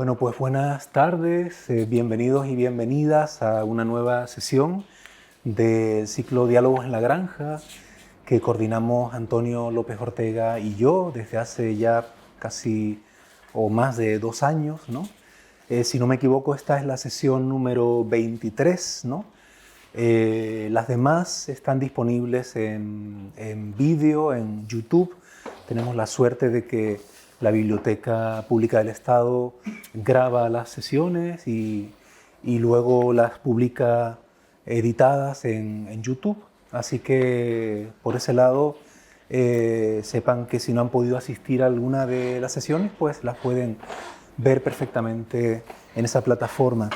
Bueno, pues buenas tardes, bienvenidos y bienvenidas a una nueva sesión del ciclo Diálogos en la Granja que coordinamos Antonio López Ortega y yo desde hace ya casi o más de 2 años, ¿no? Si no me equivoco, esta es la sesión número 23, ¿no? Las demás están disponibles en vídeo, en YouTube. Tenemos la suerte de que la Biblioteca Pública del Estado graba las sesiones y luego las publica editadas en YouTube. Así que por ese lado sepan que si no han podido asistir a alguna de las sesiones, pues las pueden ver perfectamente en esa plataforma.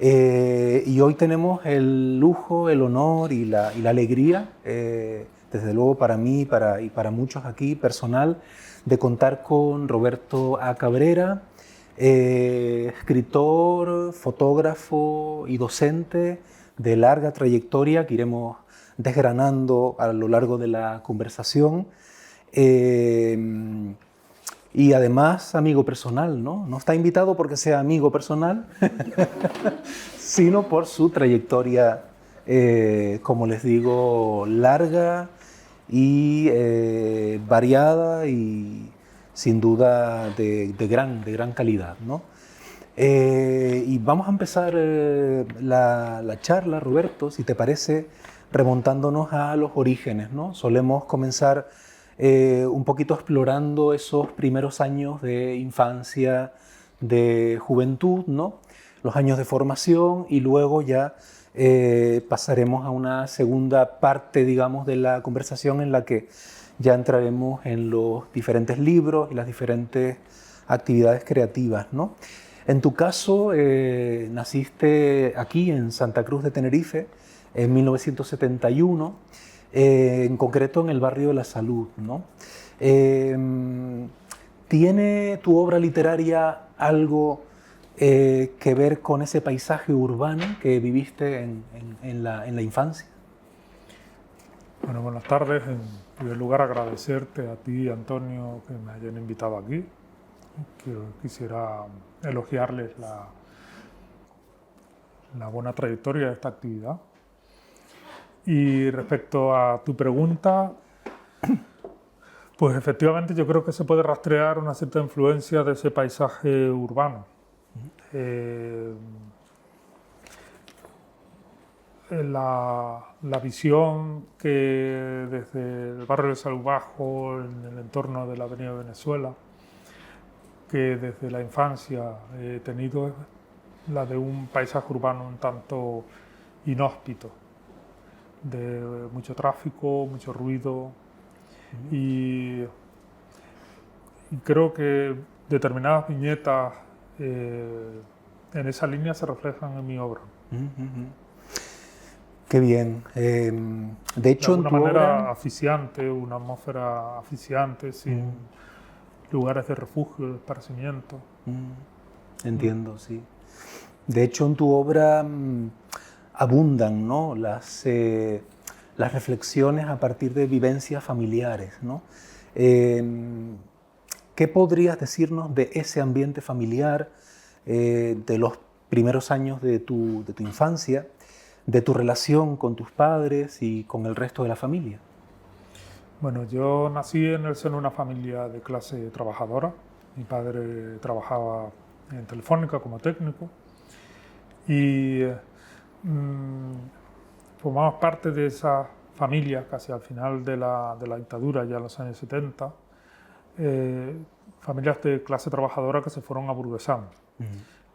Y hoy tenemos el lujo, el honor y la alegría, desde luego para mí y para muchos aquí, personal, de contar con Roberto A. Cabrera, escritor, fotógrafo y docente de larga trayectoria que iremos desgranando a lo largo de la conversación. Y además amigo personal, ¿no? No está invitado porque sea amigo personal, sino por su trayectoria, como les digo, larga y variada y sin duda de gran calidad, ¿no? Y vamos a empezar la charla, Roberto, si te parece, remontándonos a los orígenes, ¿no? Solemos comenzar un poquito explorando esos primeros años de infancia, de juventud, ¿no? Los años de formación, y luego ya pasaremos a una segunda parte, digamos, de la conversación en la que ya entraremos en los diferentes libros y las diferentes actividades creativas, ¿no? En tu caso, naciste aquí en Santa Cruz de Tenerife en 1971, en concreto en el barrio de La Salud, ¿no? ¿Tiene tu obra literaria algo que ver con ese paisaje urbano que viviste en la infancia? Bueno, buenas tardes. En primer lugar, agradecerte a ti, Antonio, que me hayan invitado aquí. Quisiera elogiarles la buena trayectoria de esta actividad. Y respecto a tu pregunta, pues efectivamente yo creo que se puede rastrear una cierta influencia de ese paisaje urbano. La visión que desde el barrio de Salud Bajo, en el entorno de la Avenida Venezuela, que desde la infancia he tenido, es la de un paisaje urbano un tanto inhóspito, de mucho tráfico, mucho ruido, y creo que determinadas viñetas en esa línea se reflejan en mi obra. Qué bien. De hecho, de alguna manera asfixiante, una atmósfera asfixiante, sin lugares de refugio, de esparcimiento. Entiendo, sí. De hecho, en tu obra abundan, ¿no?, las reflexiones a partir de vivencias familiares, ¿no? ¿Qué podrías decirnos de ese ambiente familiar, de los primeros años de tu infancia, de tu relación con tus padres y con el resto de la familia? Bueno, yo nací en el seno de una familia de clase trabajadora. Mi padre trabajaba en Telefónica como técnico y formamos parte de esa familia casi al final de la dictadura, ya en los años 70, familias de clase trabajadora que se fueron aburguesando.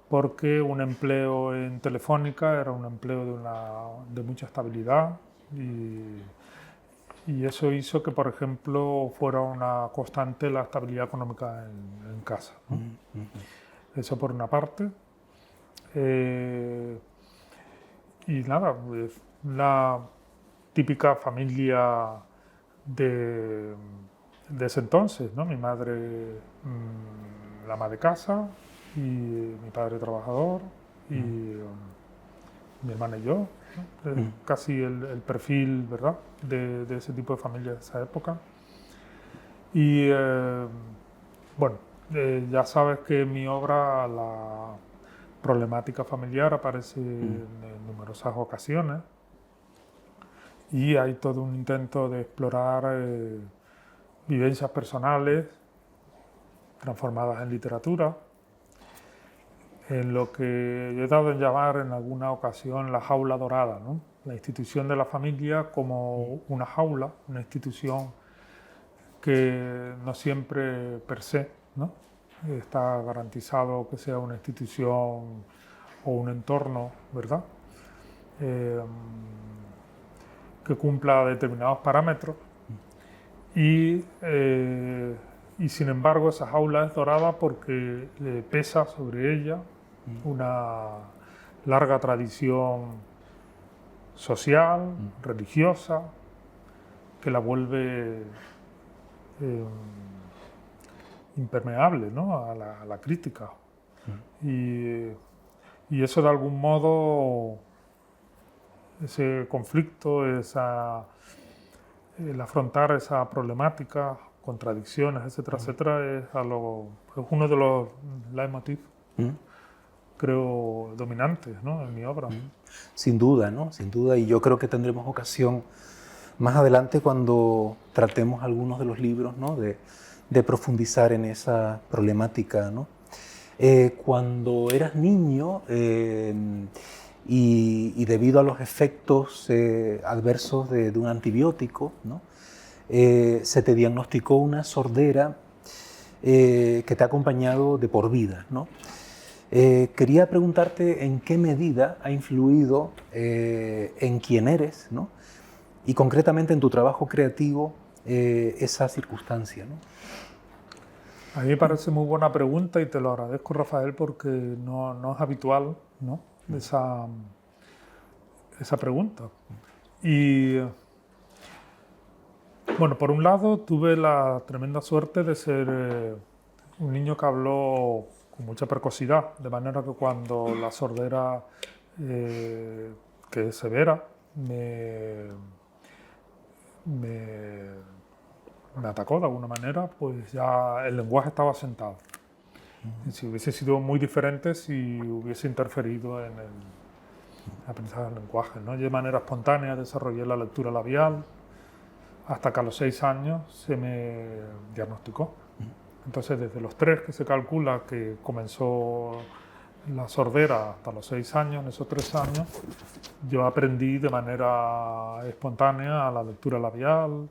Porque un empleo en Telefónica era un empleo de mucha estabilidad y eso hizo que, por ejemplo, fuera una constante la estabilidad económica en casa, ¿no? Eso por una parte. Y nada, pues, la típica familia de ese entonces, ¿no? Mi madre, la ama de casa, y mi padre trabajador, y mi hermana y yo, ¿no? Casi el perfil, ¿verdad?, de ese tipo de familia de esa época. Y bueno, ya sabes que en mi obra la problemática familiar aparece en numerosas ocasiones y hay todo un intento de explorar vivencias personales transformadas en literatura, en lo que yo he dado en llamar en alguna ocasión la jaula dorada, ¿no? La institución de la familia como una jaula, una institución que no siempre per se, ¿no? Está garantizado que sea una institución o un entorno, ¿verdad? Que cumpla determinados parámetros y sin embargo esa jaula es dorada porque pesa sobre ella una larga tradición social, religiosa, que la vuelve impermeable, ¿no? a la crítica. Y eso de algún modo, ese conflicto, el afrontar esa problemática, contradicciones, etcétera, etcétera, es uno de los leitmotiv, creo, dominantes, ¿no? en mi obra. Sin duda, ¿no? Sin duda, y yo creo que tendremos ocasión más adelante cuando tratemos algunos de los libros, ¿no? de profundizar en esa problemática, ¿no? Cuando eras niño y debido a los efectos adversos de un antibiótico, ¿no? Se te diagnosticó una sordera que te ha acompañado de por vida, ¿no? Quería preguntarte en qué medida ha influido en quién eres, ¿no? Y concretamente en tu trabajo creativo esa circunstancia, ¿no? A mí me parece muy buena pregunta y te lo agradezco, Rafael, porque no es habitual, ¿no? esa pregunta. Y bueno, por un lado tuve la tremenda suerte de ser un niño que habló con mucha precocidad, de manera que cuando la sordera, que es severa, me atacó de alguna manera, pues ya el lenguaje estaba sentado. Si hubiese sido muy diferente si hubiese interferido en el aprendizaje del lenguaje, ¿no? Yo de manera espontánea desarrollé la lectura labial hasta que a los 6 años se me diagnosticó. Entonces, desde los 3 que se calcula que comenzó la sordera hasta los 6 años, en esos 3 años, yo aprendí de manera espontánea a la lectura labial,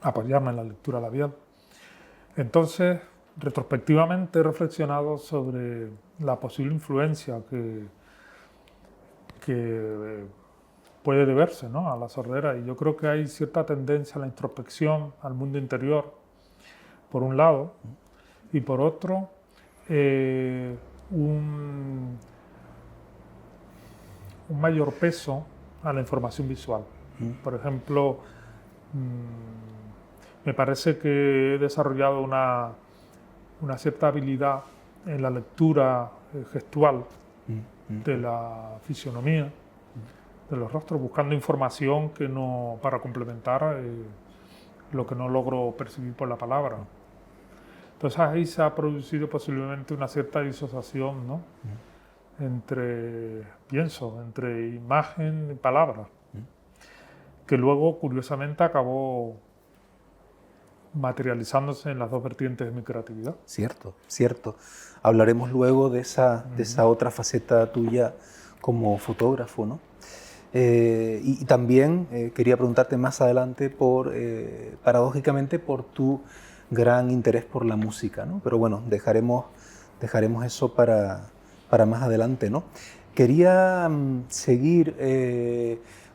apoyarme en la lectura labial. Entonces, retrospectivamente he reflexionado sobre la posible influencia que puede deberse, ¿no? a la sordera, y yo creo que hay cierta tendencia a la introspección, al mundo interior, por un lado, y por otro, un mayor peso a la información visual. Por ejemplo, me parece que he desarrollado una cierta habilidad en la lectura gestual de la fisionomía, de los rostros, buscando información para complementar lo que no logro percibir por la palabra. Entonces ahí se ha producido posiblemente una cierta disociación, ¿no? entre imagen y palabra, que luego curiosamente acabó materializándose en las dos vertientes de mi creatividad. Cierto, cierto. Hablaremos luego de esa otra faceta tuya como fotógrafo, ¿no? Y también quería preguntarte más adelante paradójicamente, por tu gran interés por la música, ¿no? Pero bueno, dejaremos eso para más adelante, ¿no? Quería seguir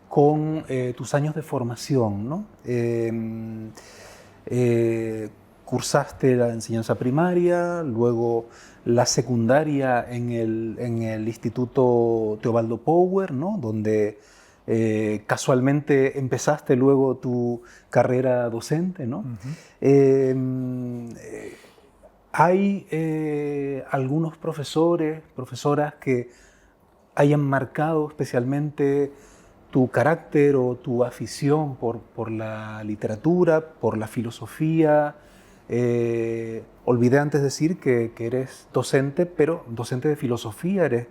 con tus años de formación, ¿no? Cursaste la enseñanza primaria, luego la secundaria en el Instituto Teobaldo Power, ¿no? Donde casualmente empezaste luego tu carrera docente, ¿no? ¿Hay algunos profesoras que hayan marcado especialmente tu carácter o tu afición por la literatura, por la filosofía? Olvidé antes decir que eres docente, pero docente de filosofía, eres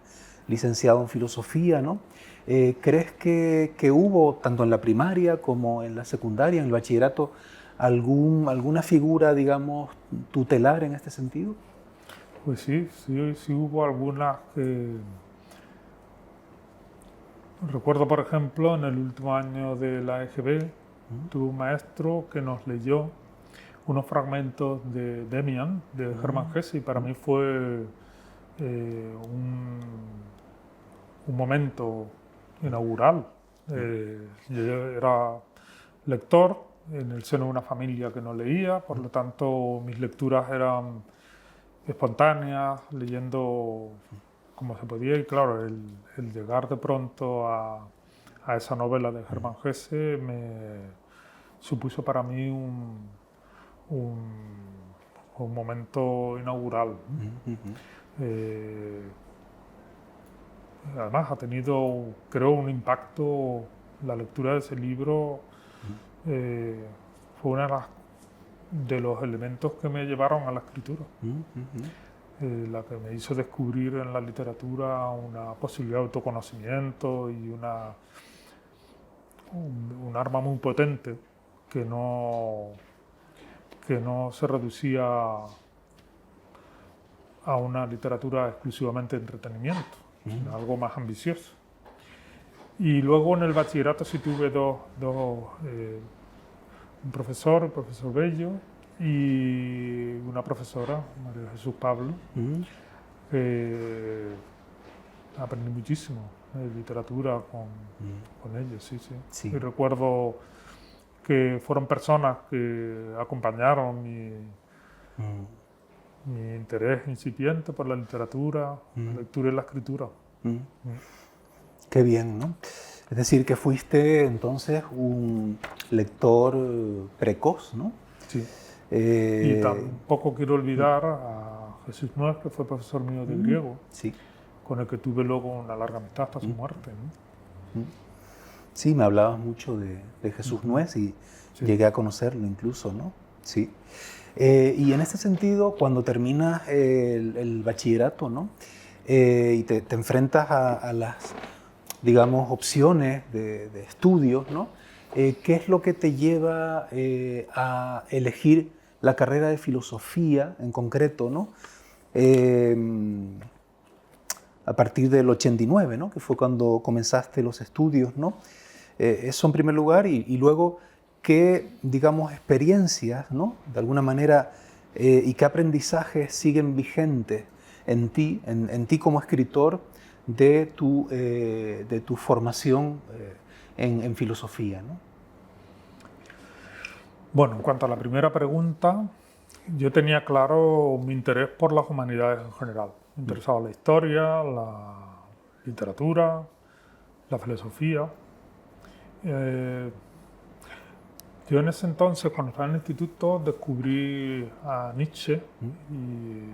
licenciado en filosofía, ¿no? ¿Crees que hubo, tanto en la primaria como en la secundaria, en el bachillerato, alguna figura, digamos, tutelar en este sentido? Pues sí hubo algunas que... Recuerdo, por ejemplo, en el último año de la EGB, tuve un maestro que nos leyó unos fragmentos de Demian, de Hermann Hesse, y para mí fue un momento inaugural. Yo era lector en el seno de una familia que no leía, por lo tanto mis lecturas eran espontáneas, leyendo como se podía, y claro, el llegar de pronto a esa novela de Hermann Hesse me supuso para mí un momento inaugural. Además ha tenido, creo, un impacto, la lectura de ese libro fue uno de los elementos que me llevaron a la escritura. La que me hizo descubrir en la literatura una posibilidad de autoconocimiento y un arma muy potente que no se reducía a una literatura exclusivamente de entretenimiento, sino algo más ambicioso. Y luego en el bachillerato sí tuve un profesor, el profesor Bello, y una profesora, María Jesús Pablo, que aprendí muchísimo de literatura con ellos, sí. Y recuerdo que fueron personas que acompañaron mi interés incipiente por la literatura, la lectura y la escritura. Qué bien, ¿no? Es decir, que fuiste entonces un lector precoz, ¿no? Sí. Y tampoco quiero olvidar a Jesús Nuez, que fue profesor mío de griego, sí, con el que tuve luego una larga amistad hasta su muerte, ¿no? Sí, me hablabas mucho de Jesús Nuez y llegué a conocerlo incluso, ¿no? Sí. Y en ese sentido, cuando terminas el bachillerato, ¿no? Y te enfrentas a las, digamos, opciones de estudios, ¿no? ¿Qué es lo que te lleva a elegir la carrera de filosofía en concreto, ¿no? A partir del 89, ¿no? Que fue cuando comenzaste los estudios, ¿no? Eso en primer lugar, y luego qué, digamos, experiencias, ¿no? De alguna manera, y qué aprendizajes siguen vigentes en ti como escritor de tu formación en filosofía, ¿no? Bueno, en cuanto a la primera pregunta, yo tenía claro mi interés por las humanidades en general. Me interesaba la historia, la literatura, la filosofía. Yo en ese entonces, cuando estaba en el instituto, descubrí a Nietzsche y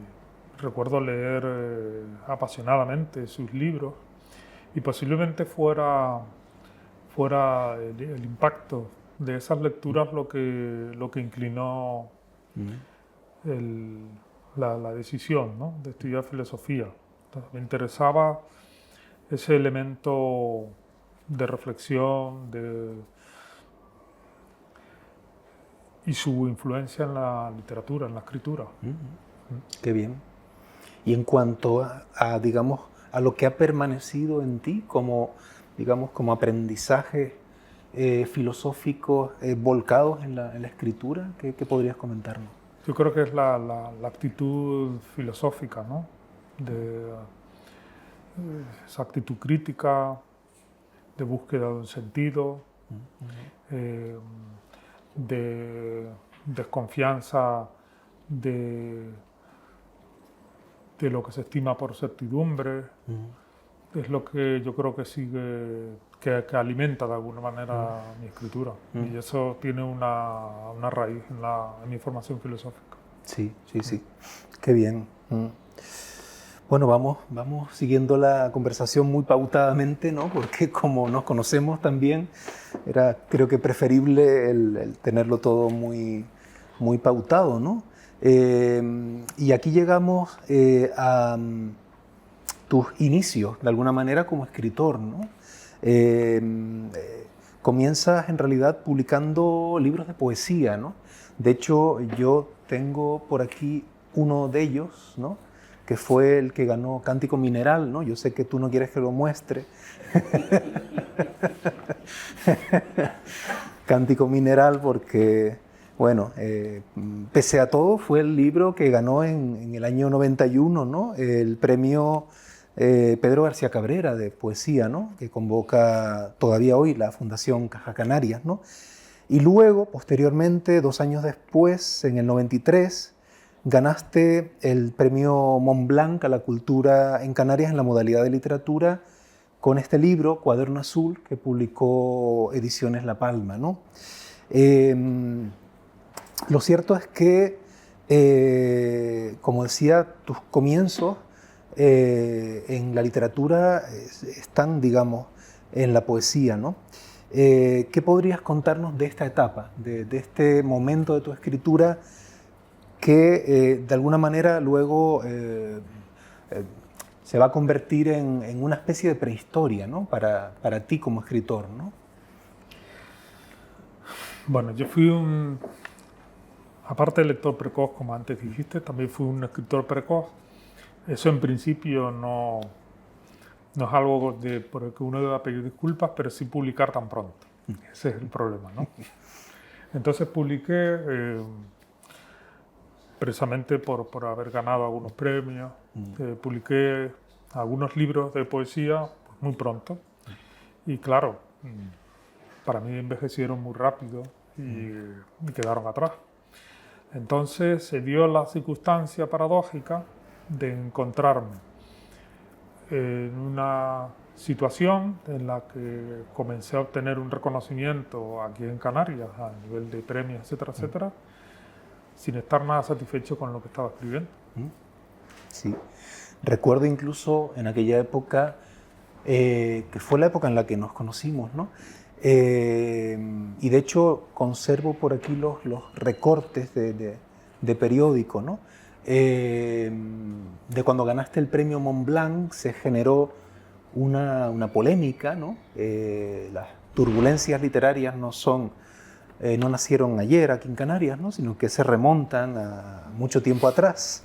recuerdo leer apasionadamente sus libros, y posiblemente fuera el impacto de esas lecturas lo que inclinó la decisión, ¿no? De estudiar filosofía. Entonces, me interesaba ese elemento de reflexión y su influencia en la literatura, en la escritura. Qué bien. Y en cuanto digamos, a lo que ha permanecido en ti como, digamos, como aprendizaje filosóficos volcados en la escritura, ¿qué podrías comentarnos? Yo creo que es la actitud filosófica, ¿no? Esa actitud crítica, de búsqueda de un sentido, de desconfianza de lo que se estima por certidumbre. Es lo que yo creo que sigue, que alimenta de alguna manera mi escritura. Y eso tiene una raíz en mi formación filosófica. Sí. Qué bien. Bueno, vamos siguiendo la conversación muy pautadamente, ¿no? Porque como nos conocemos también, era creo que preferible el tenerlo todo muy muy pautado, ¿no? Y aquí llegamos a tus inicios, de alguna manera, como escritor, ¿no? Comienzas en realidad publicando libros de poesía, ¿no? De hecho, yo tengo por aquí uno de ellos, ¿no? Que fue el que ganó Cántico Mineral, ¿no? Yo sé que tú no quieres que lo muestre. Cántico Mineral porque, bueno, pese a todo, fue el libro que ganó en el año 91, ¿no? El premio Pedro García Cabrera de poesía, ¿no? Que convoca todavía hoy la Fundación Caja Canarias, ¿no? Y luego, posteriormente, 2 años después, en el 93, ganaste el premio Montblanc a la cultura en Canarias en la modalidad de literatura con este libro, Cuaderno Azul, que publicó Ediciones La Palma, ¿no? Lo cierto es que, como decía, tus comienzos en la literatura están, digamos, en la poesía, ¿no? ¿Qué podrías contarnos de esta etapa, de este momento de tu escritura que de alguna manera luego se va a convertir en una especie de prehistoria, ¿no? Para ti como escritor, ¿no? Bueno, yo fui aparte de lector precoz, como antes dijiste, también fui un escritor precoz. Eso en principio no es algo por el que uno deba pedir disculpas, pero sí publicar tan pronto. Ese es el problema, ¿no? Entonces publiqué precisamente por haber ganado algunos premios. Publiqué algunos libros de poesía pues, muy pronto. Y claro, para mí envejecieron muy rápido y quedaron atrás. Entonces se dio la circunstancia paradójica de encontrarme en una situación en la que comencé a obtener un reconocimiento aquí en Canarias a nivel de premios, etcétera, etcétera, sin estar nada satisfecho con lo que estaba escribiendo. Sí. Recuerdo incluso en aquella época, que fue la época en la que nos conocimos, ¿no? Y de hecho conservo por aquí los recortes de periódico, ¿no? De cuando ganaste el premio Montblanc se generó una polémica, ¿no? Las turbulencias literarias no nacieron ayer aquí en Canarias, ¿no? Sino que se remontan a mucho tiempo atrás.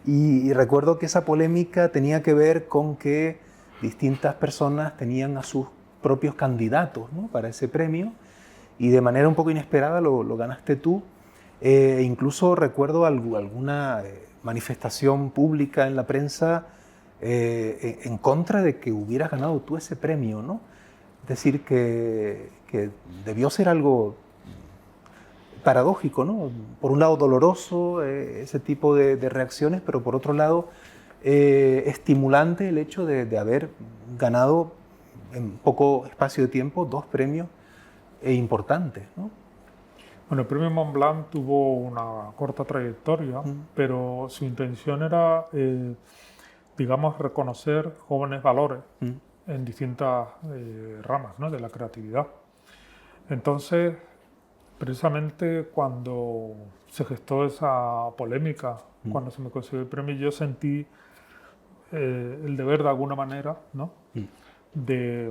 Y recuerdo que esa polémica tenía que ver con que distintas personas tenían a sus propios candidatos, ¿no? Para ese premio y de manera un poco inesperada lo ganaste tú. Incluso recuerdo alguna manifestación pública en la prensa en contra de que hubieras ganado tú ese premio, ¿no? Es decir, que debió ser algo paradójico, ¿no? Por un lado doloroso ese tipo de reacciones, pero por otro lado estimulante el hecho de haber ganado en poco espacio de tiempo 2 premios importantes, ¿no? Bueno, el premio Montblanc tuvo una corta trayectoria, pero su intención era, digamos, reconocer jóvenes valores en distintas ramas, ¿no? De la creatividad. Entonces, precisamente cuando se gestó esa polémica, cuando se me concedió el premio, yo sentí el deber de alguna manera, ¿no? De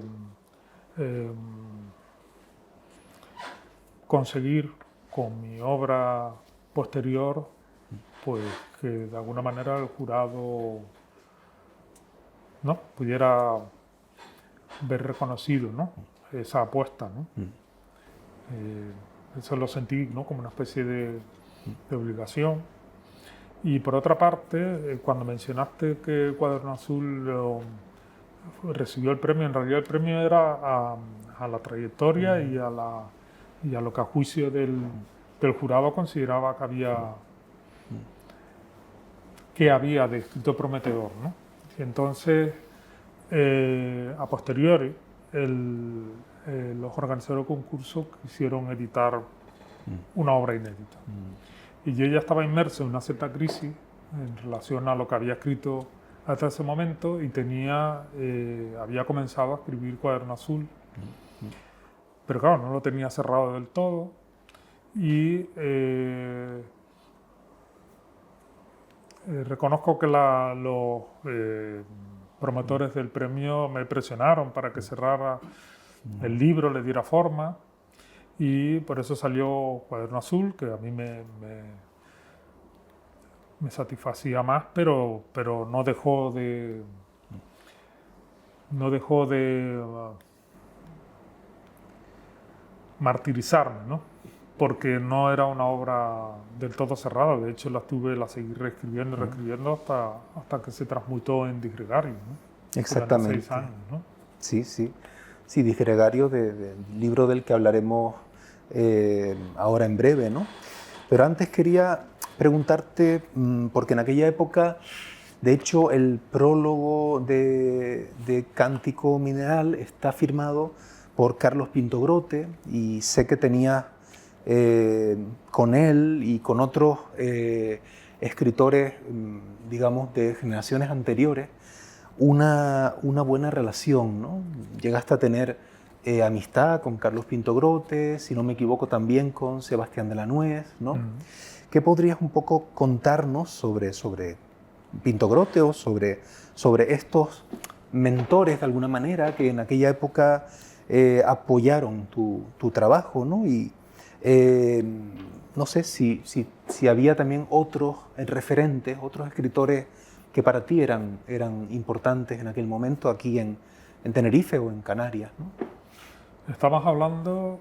conseguir con mi obra posterior, pues que de alguna manera el jurado, ¿no? Pudiera ver reconocido, ¿no? Esa apuesta, ¿no? Eso lo sentí, ¿no? Como una especie de obligación. Y por otra parte, cuando mencionaste que Cuaderno Azul recibió el premio, en realidad el premio era a la trayectoria y a lo que a juicio del jurado consideraba que había de escrito prometedor, ¿no? Y entonces, a posteriori, los organizadores del concurso quisieron editar una obra inédita. Y yo ya estaba inmerso en una cierta crisis en relación a lo que había escrito hasta ese momento y había comenzado a escribir Cuaderno Azul, pero claro, no lo tenía cerrado del todo y Reconozco que los promotores del premio me presionaron para que cerrara el libro, le diera forma, y por eso salió Cuaderno Azul, que a mí me satisfacía más, pero no dejó de martirizarme, ¿no? Porque no era una obra del todo cerrada. De hecho, la seguí reescribiendo y reescribiendo hasta que se transmutó en Disgregario, ¿no? Exactamente. Durante 6 años, ¿no? Sí, sí. Sí, Disgregario, libro del que hablaremos ahora en breve, ¿no? Pero antes quería preguntarte, porque en aquella época, de hecho, el prólogo de Cántico Mineral está firmado por Carlos Pinto Grote, y sé que tenía con él y con otros escritores, digamos, de generaciones anteriores, una buena relación, ¿no? Llegaste a tener amistad con Carlos Pinto Grote, si no me equivoco también con Sebastián de la Nuez, ¿no? ¿Qué podrías un poco contarnos sobre Pinto Grote o sobre estos mentores de alguna manera que en aquella época apoyaron tu trabajo, ¿no? Y no sé si había también otros referentes, otros escritores que para ti eran importantes en aquel momento aquí en Tenerife o en Canarias, ¿no? Estamos hablando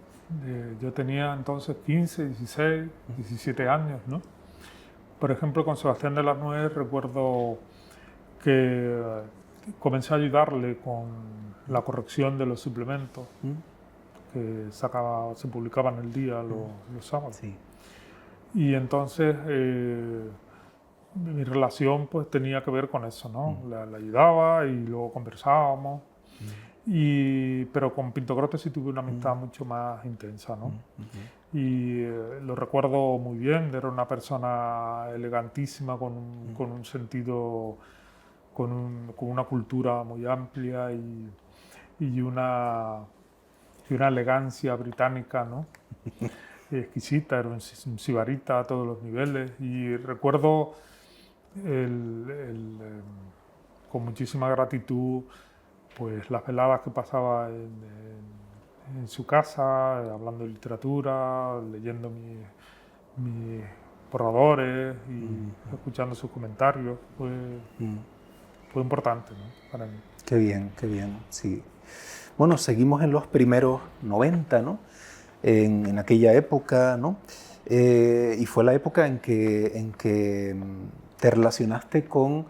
yo tenía entonces 15, 16, 17 años, ¿no? Por ejemplo, con Sebastián de la Nuez recuerdo que comencé a ayudarle con la corrección de los suplementos que se publicaban el día los sábados. Sí. Y entonces mi relación pues tenía que ver con eso, ¿no? La ayudaba y luego conversábamos. Pero con Pinto Grote sí tuve una amistad mucho más intensa, ¿no? Y lo recuerdo muy bien, era una persona elegantísima, con un sentido, con una cultura muy amplia y una elegancia británica, ¿no? Exquisita, era un sibarita a todos los niveles. Y recuerdo con muchísima gratitud pues las veladas que pasaba en su casa, hablando de literatura, leyendo mis borradores y escuchando sus comentarios. Fue importante, ¿no? Para mí. Qué bien, sí. Bueno, seguimos en los primeros 90, ¿no? En aquella época, ¿no? Y fue la época en que te relacionaste con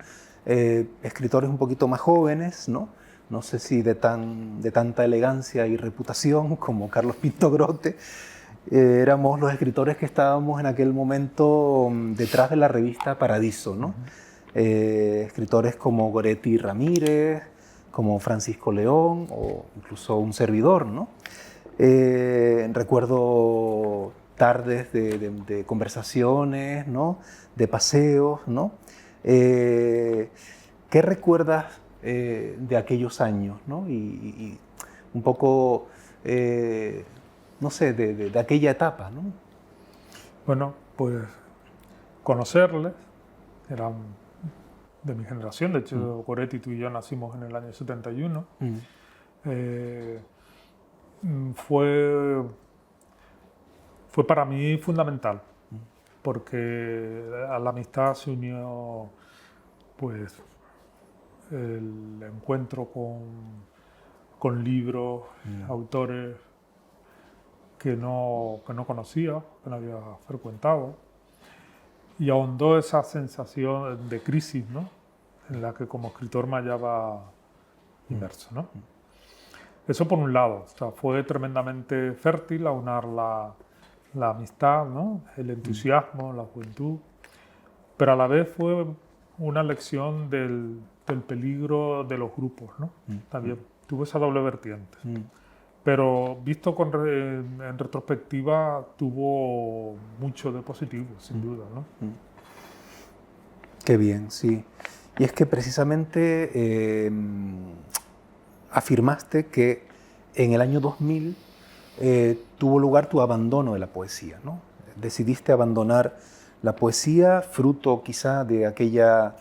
escritores un poquito más jóvenes, ¿no? No sé si de tanta elegancia y reputación como Carlos Pinto Grote. Éramos los escritores que estábamos en aquel momento detrás de la revista Paradiso, ¿no? Escritores como Goretti Ramírez, como Francisco León o incluso un servidor, ¿no? Recuerdo tardes de conversaciones, ¿no? De paseos, ¿no? ¿Qué recuerdas de aquellos años, ¿no? Y un poco, no sé, de aquella etapa, ¿no? Bueno, pues conocerles, eran de mi generación, de hecho Goretti, tú y yo nacimos en el año 71. Fue para mí fundamental, porque a la amistad se unió pues el encuentro con libros, autores que no conocía, que no había frecuentado, y ahondó esa sensación de crisis, ¿no? En la que como escritor me hallaba inmerso, ¿no? Eso por un lado, o sea, fue tremendamente fértil aunar la amistad, ¿no? El entusiasmo, la juventud, pero a la vez fue una lección del peligro de los grupos, ¿no? También tuvo esa doble vertiente. Pero visto en retrospectiva, tuvo mucho de positivo, sin duda, ¿no? Qué bien, sí. Y es que precisamente afirmaste que en el año 2000 tuvo lugar tu abandono de la poesía, ¿no? Decidiste abandonar La poesía, fruto quizá de aquella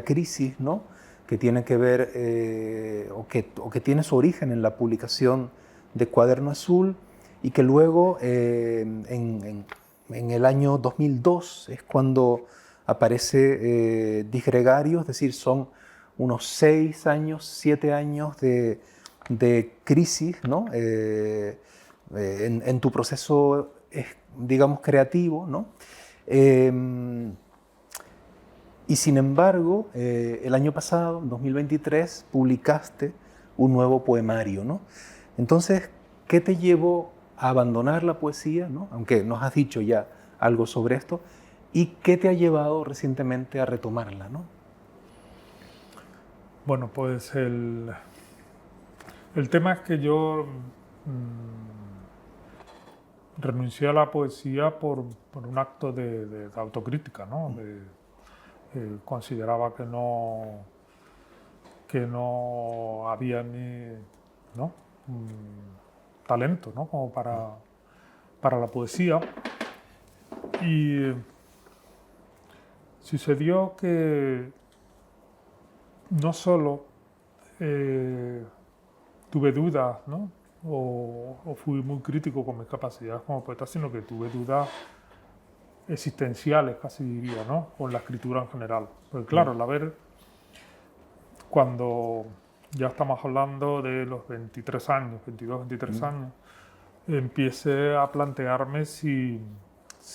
crisis, ¿no? Que tiene que ver, o que tiene su origen en la publicación de Cuaderno Azul, y que luego en el año 2002 es cuando aparece Disgregario, es decir, son unos 6 años, 7 años de crisis, ¿no? En tu proceso, digamos, creativo, ¿no? Y sin embargo, el año pasado, en 2023, publicaste un nuevo poemario, ¿no? Entonces, ¿qué te llevó a abandonar la poesía, ¿no? Aunque nos has dicho ya algo sobre esto, ¿y qué te ha llevado recientemente a retomarla, ¿no? Bueno, pues el tema es que yo renuncié a la poesía por un acto de autocrítica, ¿no? Consideraba que no había ni, ¿no? Talento, ¿no? Como para la poesía. Y sucedió que no solo tuve dudas, ¿no? O fui muy crítico con mis capacidades como poeta, sino que tuve dudas existenciales, casi diría, ¿no? Con la escritura en general. Porque claro, cuando ya estamos hablando de los 23 años, 22, 23 años, empiece a plantearme si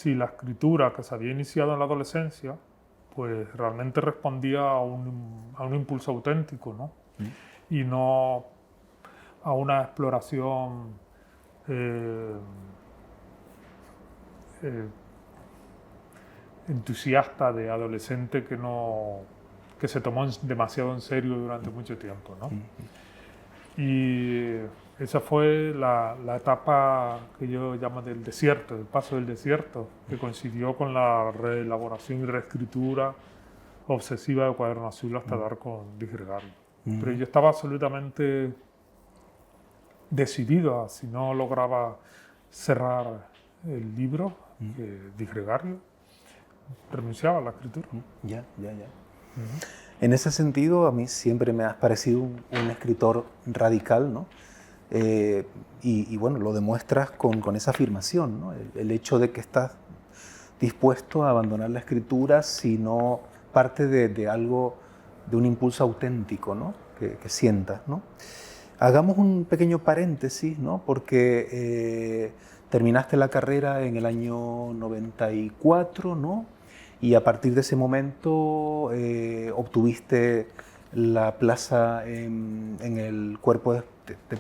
la escritura que se había iniciado en la adolescencia, pues realmente respondía a un impulso auténtico, ¿no? Y no a una exploración entusiasta de adolescente que se tomó demasiado en serio durante mucho tiempo, ¿no? Y esa fue la etapa que yo llamo del desierto, el paso del desierto, que coincidió con la reelaboración y reescritura obsesiva de Cuaderno Azul hasta dar con Disgregario. Pero yo estaba absolutamente decidido a, si no lograba cerrar el libro, Disgregario, renunciaba a la escritura. Ya. En ese sentido, a mí siempre me has parecido un escritor radical, ¿no? Y bueno, lo demuestras con esa afirmación, ¿no? El hecho de que estás dispuesto a abandonar la escritura si no parte de algo, de un impulso auténtico, ¿no? Que sientas, ¿no? Hagamos un pequeño paréntesis, ¿no? Porque terminaste la carrera en el año 94, ¿no? Y a partir de ese momento obtuviste la plaza en el cuerpo de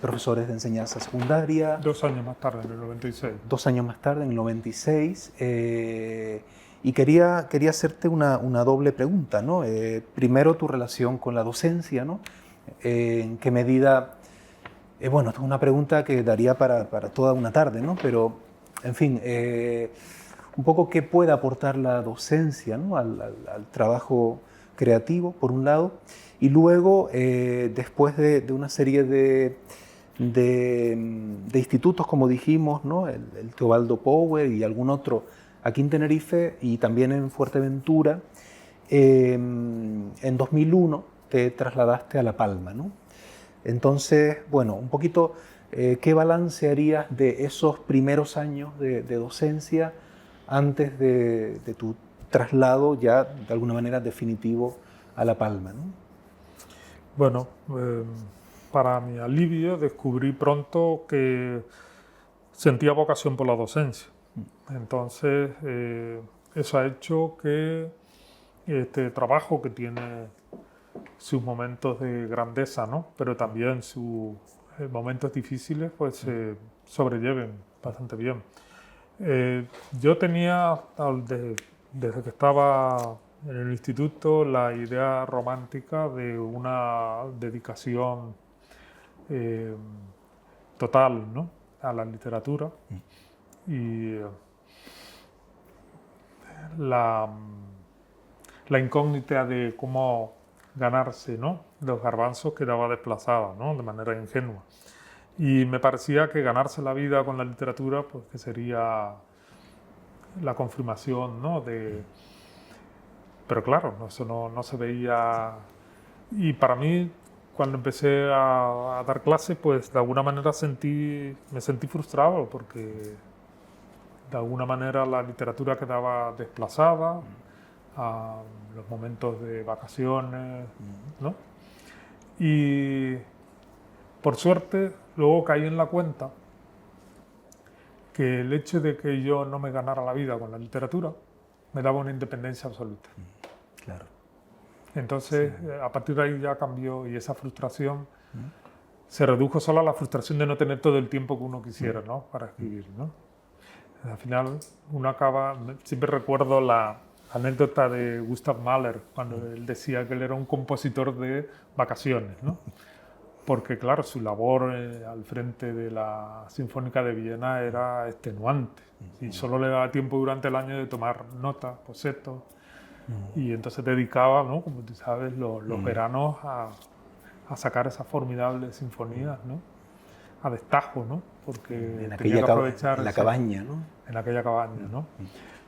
profesores de enseñanza secundaria. 2 años más tarde, en el 96. 2 años más tarde, en el 96. Y quería hacerte una doble pregunta, ¿no? Primero, tu relación con la docencia, ¿no? ¿En qué medida? Bueno, esta es una pregunta que daría para toda una tarde, ¿no? Pero, en fin, un poco qué puede aportar la docencia, ¿no? al trabajo creativo, por un lado, y luego, después de una serie de institutos, como dijimos, ¿no? el Teobaldo Power y algún otro aquí en Tenerife y también en Fuerteventura, en 2001 te trasladaste a La Palma, ¿no? Entonces, bueno, un poquito, ¿qué balance harías de esos primeros años de docencia antes de tu traslado ya de alguna manera definitivo a La Palma, ¿no? Bueno, para mi alivio descubrí pronto que sentía vocación por la docencia. Entonces, eso ha hecho que este trabajo, que tiene sus momentos de grandeza, ¿no? Pero también sus momentos difíciles, pues se sobrelleven bastante bien. Yo tenía, desde que estaba en el instituto, la idea romántica de una dedicación total, ¿no? A la literatura. Y la incógnita de cómo ganarse, ¿no? Los garbanzos quedaba desplazada, ¿no? De manera ingenua. Y me parecía que ganarse la vida con la literatura, pues que sería la confirmación, ¿no? Pero claro, eso no se veía. Y para mí, cuando empecé a dar clases, pues de alguna manera me sentí frustrado porque de alguna manera la literatura quedaba desplazada a los momentos de vacaciones, ¿no? Y por suerte luego caí en la cuenta que el hecho de que yo no me ganara la vida con la literatura me daba una independencia absoluta. Claro. Entonces, a partir de ahí ya cambió y esa frustración se redujo solo a la frustración de no tener todo el tiempo que uno quisiera, ¿no? Para escribir, ¿no? Al final, uno acaba... Siempre recuerdo la anécdota de Gustav Mahler, cuando él decía que él era un compositor de vacaciones, ¿no? Porque, claro, su labor al frente de la Sinfónica de Viena era extenuante y solo le daba tiempo durante el año de tomar notas, bocetos, y entonces dedicaba, ¿no? Como tú sabes, los veranos a sacar esas formidables sinfonías, ¿no? A destajo, ¿no? Porque tenía que aprovechar... En la cabaña, ¿no? En aquella cabaña, ¿no?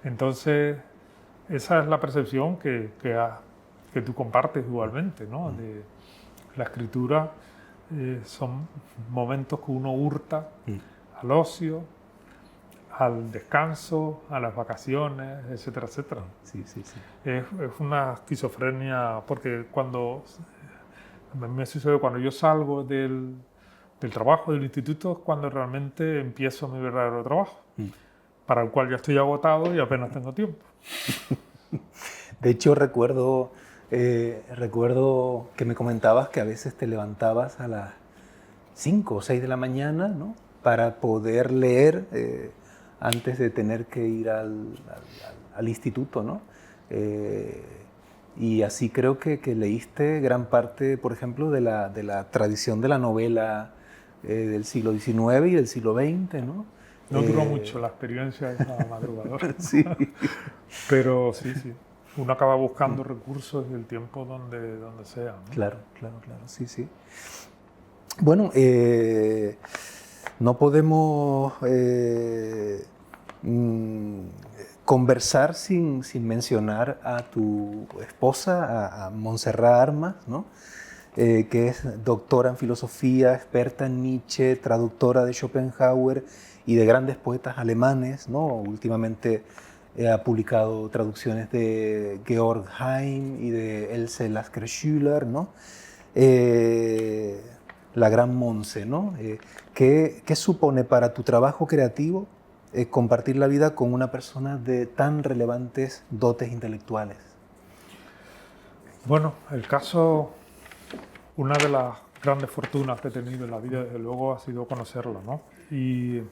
Entonces, esa es la percepción que tú compartes igualmente, ¿no? De la escritura son momentos que uno hurta al ocio, al descanso, a las vacaciones, etcétera, etcétera. Sí, sí, sí. Es una esquizofrenia, porque me sucede cuando yo salgo del trabajo, del instituto, es cuando realmente empiezo mi verdadero trabajo, para el cual ya estoy agotado y apenas tengo tiempo. De hecho, recuerdo que me comentabas que a veces te levantabas a las 5 o 6 de la mañana, ¿no? Para poder leer antes de tener que ir al instituto, ¿no? Y así creo que leíste gran parte, por ejemplo, de la tradición de la novela del siglo XIX y del siglo XX, ¿no? No duró mucho la experiencia esa madrugadora. Sí. Pero sí, sí. Uno acaba buscando recursos y el tiempo donde sea, ¿no? Claro, sí, sí. Bueno, no podemos conversar sin mencionar a tu esposa, a Montserrat Armas, ¿no? Que es doctora en filosofía, experta en Nietzsche, traductora de Schopenhauer y de grandes poetas alemanes, ¿no? Últimamente ha publicado traducciones de Georg Heim y de Else Lasker-Schüler, ¿no? La gran Monse, ¿no? ¿Qué supone para tu trabajo creativo compartir la vida con una persona de tan relevantes dotes intelectuales? Bueno, el caso, una de las grandes fortunas que he tenido en la vida, desde luego, ha sido conocerla, ¿no? Y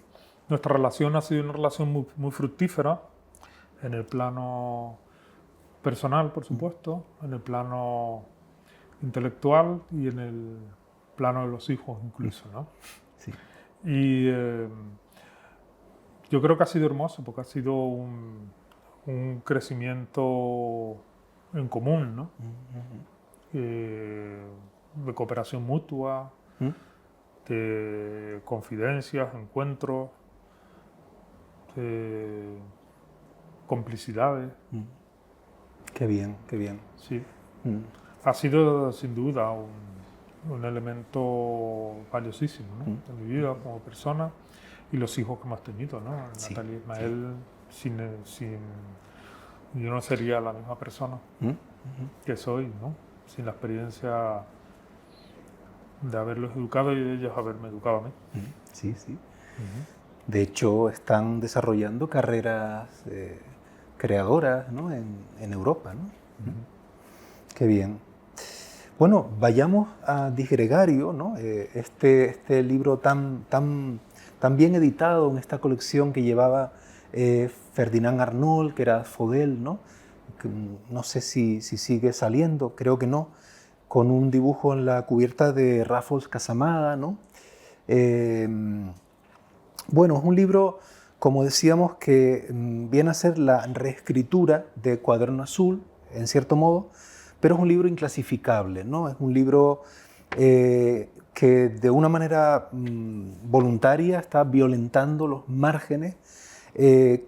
nuestra relación ha sido una relación muy, muy fructífera en el plano personal, por supuesto, en el plano intelectual y en el plano de los hijos incluso, ¿no? Sí. Y yo creo que ha sido hermoso porque ha sido un crecimiento en común, ¿no? De cooperación mutua, de confidencias, encuentros, de complicidades. Qué bien, qué bien. Sí. Ha sido sin duda un elemento valiosísimo, ¿no? En mi vida como persona y los hijos que hemos tenido, ¿no? Sí, Natalia y Ismael, yo no sería la misma persona que soy, ¿no? Sin la experiencia de haberlos educado y de ellos haberme educado a mí. Sí, sí. De hecho, están desarrollando carreras creadoras, ¿no? en Europa, ¿no? Qué bien. Bueno, vayamos a Disgregario, ¿no? Este libro tan bien editado en esta colección que llevaba Ferdinand Arnault, que era Faudel, ¿no? Que no sé si sigue saliendo, creo que no, con un dibujo en la cubierta de Raffles Casamada, ¿no? Bueno, es un libro, como decíamos, que viene a ser la reescritura de Cuaderno Azul, en cierto modo, pero es un libro inclasificable, ¿no? Es un libro que de una manera voluntaria está violentando los márgenes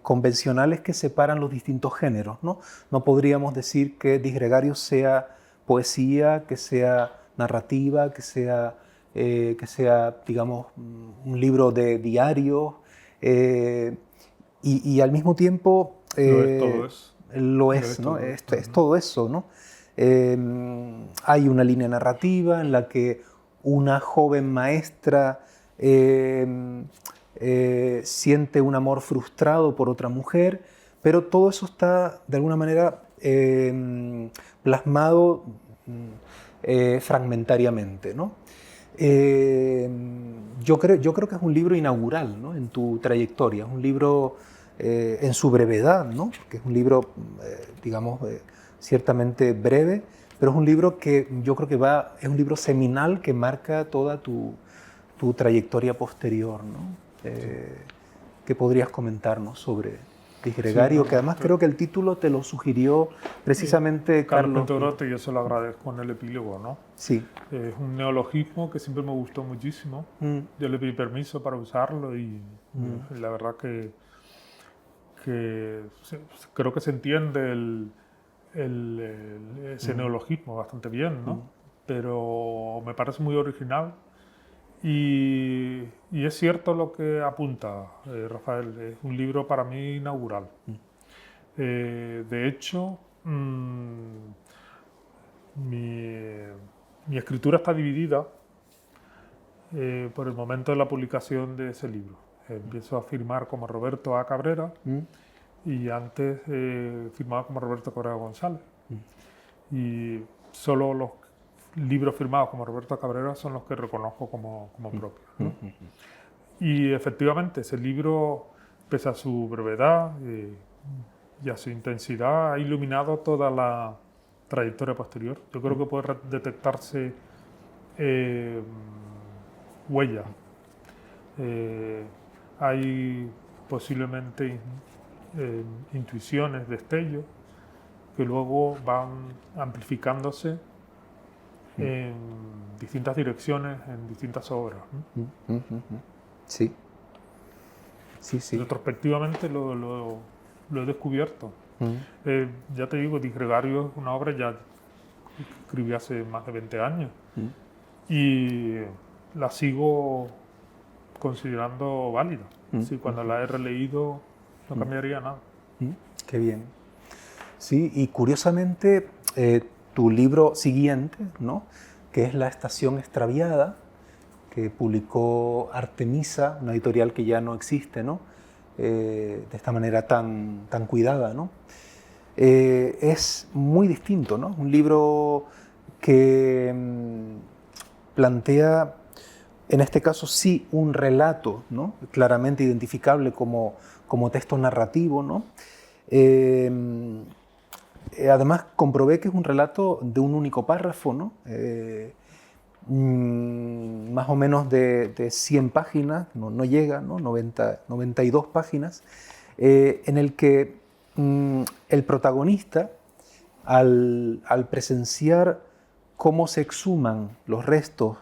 convencionales que separan los distintos géneros, ¿no? No podríamos decir que Disgregarios sea poesía, que sea narrativa, que sea, digamos, un libro de diarios, y al mismo tiempo lo es, ¿no? Es todo eso, ¿no? Hay una línea narrativa en la que una joven maestra siente un amor frustrado por otra mujer, pero todo eso está de alguna manera plasmado fragmentariamente, ¿no? Yo creo que es un libro inaugural, ¿no? En tu trayectoria, es un libro en su brevedad, ¿no? Porque es un libro, digamos, ciertamente breve, pero es un libro que yo creo que es un libro seminal que marca toda tu trayectoria posterior, ¿no? ¿Qué podrías comentarnos sobre Disgregario? Que además creo que el título te lo sugirió precisamente Carlos Pentorote, y yo se lo agradezco en el epílogo, ¿no? Sí. Es un neologismo que siempre me gustó muchísimo. Yo le pedí permiso para usarlo y la verdad que creo que se entiende ese neologismo bastante bien, ¿no? Pero me parece muy original. Y es cierto lo que apunta Rafael, es un libro para mí inaugural. De hecho, mi escritura está dividida por el momento de la publicación de ese libro. Empiezo a firmar como Roberto A. Cabrera y antes firmaba como Roberto Cabrera González. Y solo los libros firmados como Roberto Cabrera son los que reconozco como propios, ¿no? Y efectivamente ese libro, pese a su brevedad y a su intensidad, ha iluminado toda la trayectoria posterior. Yo creo que puede detectarse huellas. Hay posiblemente intuiciones, destellos, que luego van amplificándose en distintas direcciones, en distintas obras, ¿no? Sí. Sí, sí. Retrospectivamente lo he descubierto. Ya te digo, Disgregario es una obra ya que escribí hace más de 20 años y la sigo considerando válida. Sí, cuando la he releído no cambiaría nada. Qué bien. Sí, y curiosamente tu libro siguiente, ¿no? Que es La estación extraviada, que publicó Artemisa, una editorial que ya no existe, ¿no? De esta manera tan cuidada, ¿no? Es muy distinto, ¿no? Un libro que plantea, en este caso sí, un relato, ¿no? Claramente identificable como texto narrativo, ¿no? Además comprobé que es un relato de un único párrafo, ¿no? Más o menos de 100 páginas, no llega, ¿no? 92 páginas, en el que el protagonista, al presenciar cómo se exhuman los restos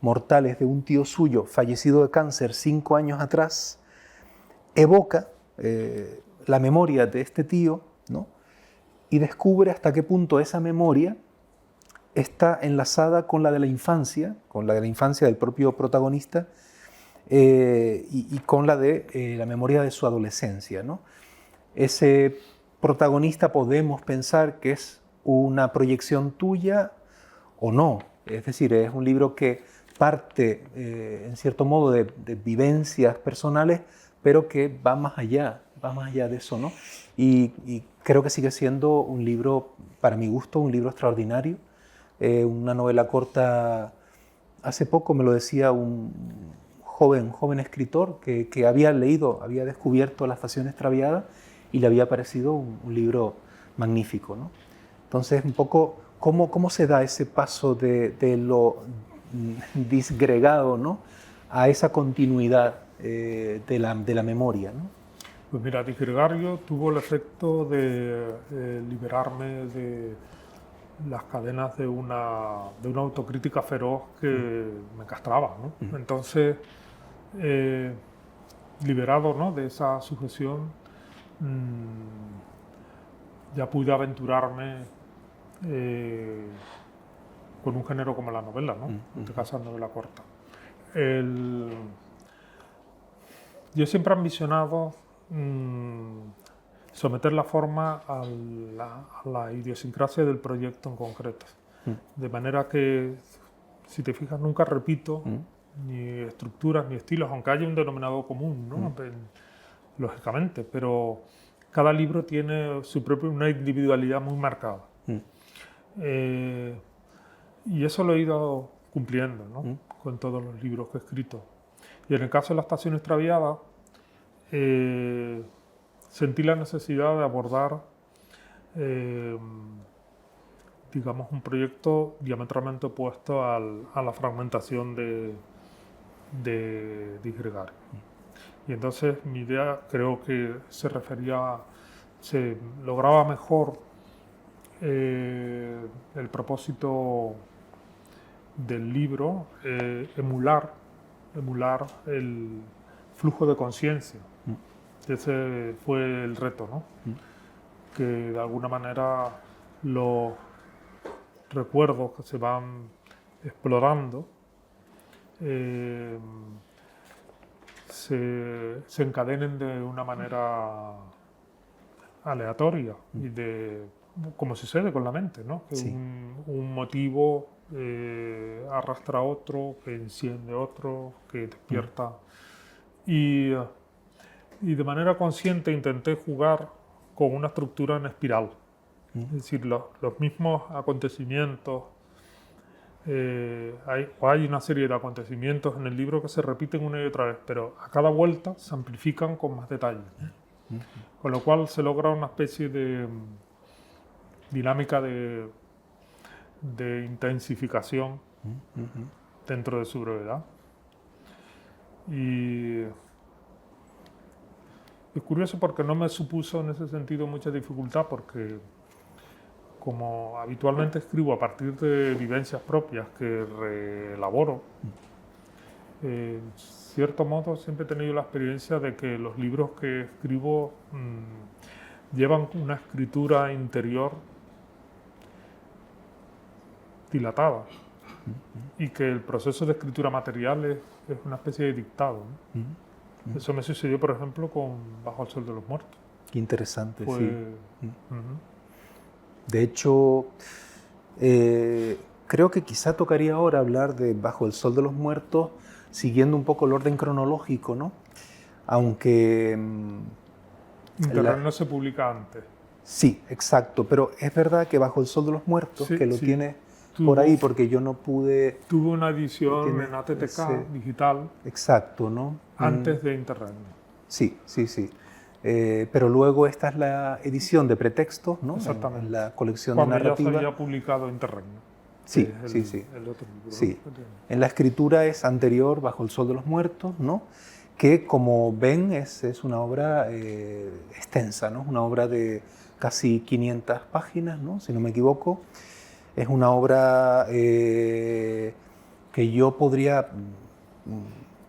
mortales de un tío suyo fallecido de cáncer 5 años atrás, evoca la memoria de este tío, ¿no? Y descubre hasta qué punto esa memoria está enlazada con la de la infancia del propio protagonista, y con la de la memoria de su adolescencia, ¿no? Ese protagonista podemos pensar que es una proyección tuya o no. Es decir, es un libro que parte, en cierto modo, de vivencias personales, pero que va más allá de eso, ¿no? Y creo que sigue siendo un libro, para mi gusto, un libro extraordinario. Una novela corta. Hace poco me lo decía un joven escritor que había descubierto La estación extraviada y le había parecido un libro magnífico, ¿no? Entonces, un poco, ¿cómo se da ese paso de lo disgregado, ¿no? A esa continuidad de la memoria, ¿no? Pues mira, Disgregario tuvo el efecto de liberarme de las cadenas de una autocrítica feroz que me castraba, ¿no? Entonces, liberado, ¿no?, de esa sujeción, ya pude aventurarme con un género como la novela, ¿no? En este caso, la novela corta. Yo siempre he ambicionado someter la forma a la idiosincrasia del proyecto en concreto. De manera que, si te fijas, nunca repito ni estructuras ni estilos, aunque haya un denominador común, ¿no? Lógicamente, pero cada libro tiene una individualidad muy marcada. Y eso lo he ido cumpliendo, ¿no? Con todos los libros que he escrito. Y en el caso de La estación extraviada, sentí la necesidad de abordar, digamos, un proyecto diametralmente opuesto a la fragmentación de Gregario. Y entonces mi idea creo que se lograba mejor el propósito del libro, emular el flujo de conciencia. Ese fue el reto, ¿no? Que de alguna manera los recuerdos que se van explorando se encadenen de una manera aleatoria y como sucede con la mente, ¿no? Que un motivo arrastra a otro, que enciende otro, que despierta. Y de manera consciente intenté jugar con una estructura en espiral. Es decir, los mismos acontecimientos, hay una serie de acontecimientos en el libro que se repiten una y otra vez, pero a cada vuelta se amplifican con más detalle. Con lo cual se logra una especie de dinámica de intensificación dentro de su brevedad. Y es curioso porque no me supuso en ese sentido mucha dificultad, porque como habitualmente escribo a partir de vivencias propias que reelaboro, en cierto modo siempre he tenido la experiencia de que los libros que escribo llevan una escritura interior dilatada y que el proceso de escritura material es una especie de dictado, ¿no? Eso me sucedió, por ejemplo, con Bajo el sol de los muertos. Qué interesante, sí. De hecho, creo que quizá tocaría ahora hablar de Bajo el sol de los muertos, siguiendo un poco el orden cronológico, ¿no? Aunque... Internet no se publica antes. Sí, exacto, pero es verdad que Bajo el sol de los muertos, que lo tiene por ahí, porque yo no pude... Tuve una edición en ATTK digital. Exacto, ¿no? Antes de Internet. Sí. Pero luego esta es la edición de pretextos, ¿no? Exactamente. En la colección Cuando de narrativa. ya se había publicado Internet. Sí. El otro libro, sí. En la escritura es anterior, Bajo el sol de los muertos, ¿no? Que como ven es una obra extensa, ¿no? Una obra de casi 500 páginas, ¿no? Si no me equivoco. Es una obra que yo podría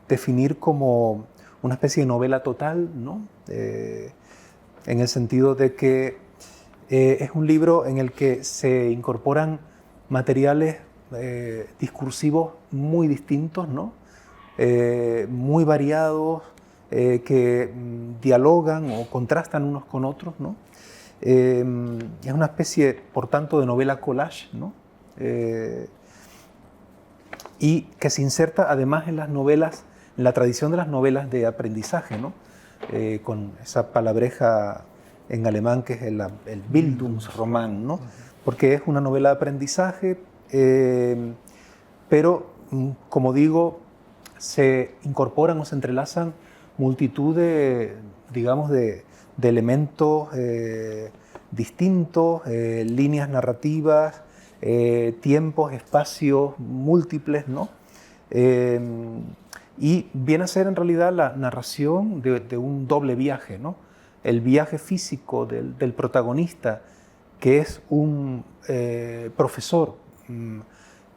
definir como una especie de novela total, ¿no? En el sentido de que es un libro en el que se incorporan materiales discursivos muy distintos, ¿no? Muy variados, que dialogan o contrastan unos con otros, ¿no? Es una especie, por tanto, de novela collage, ¿no? Y que se inserta además en las novelas, en la tradición de las novelas de aprendizaje, ¿no? Con esa palabreja en alemán que es el Bildungsroman, ¿no? Porque es una novela de aprendizaje, pero, como digo, se incorporan o se entrelazan multitud de, digamos, de elementos distintos, líneas narrativas, tiempos, espacios múltiples, ¿no? Y viene a ser en realidad la narración de un doble viaje, ¿no? El viaje físico del protagonista, que es un profesor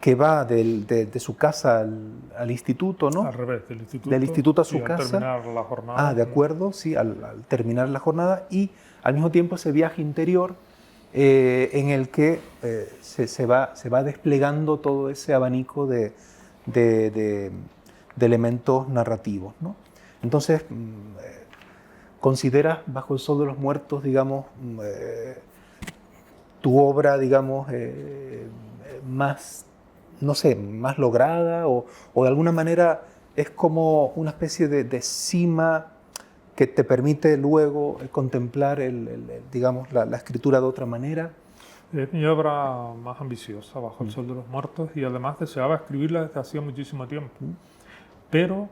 que va de su casa al instituto, ¿no? Al revés, Del instituto a su y casa. Al terminar la jornada. Ah, de acuerdo, sí, al terminar la jornada, y al mismo tiempo ese viaje interior en el que se va desplegando todo ese abanico de elementos narrativos, ¿no? Entonces, ¿consideras Bajo el Sol de los Muertos, digamos, tu obra, digamos, más, no sé, más lograda o de alguna manera es como una especie de cima que te permite luego contemplar digamos, la escritura de otra manera? Es mi obra más ambiciosa, Bajo el Sol de los Muertos, y además deseaba escribirla desde hacía muchísimo tiempo. Pero,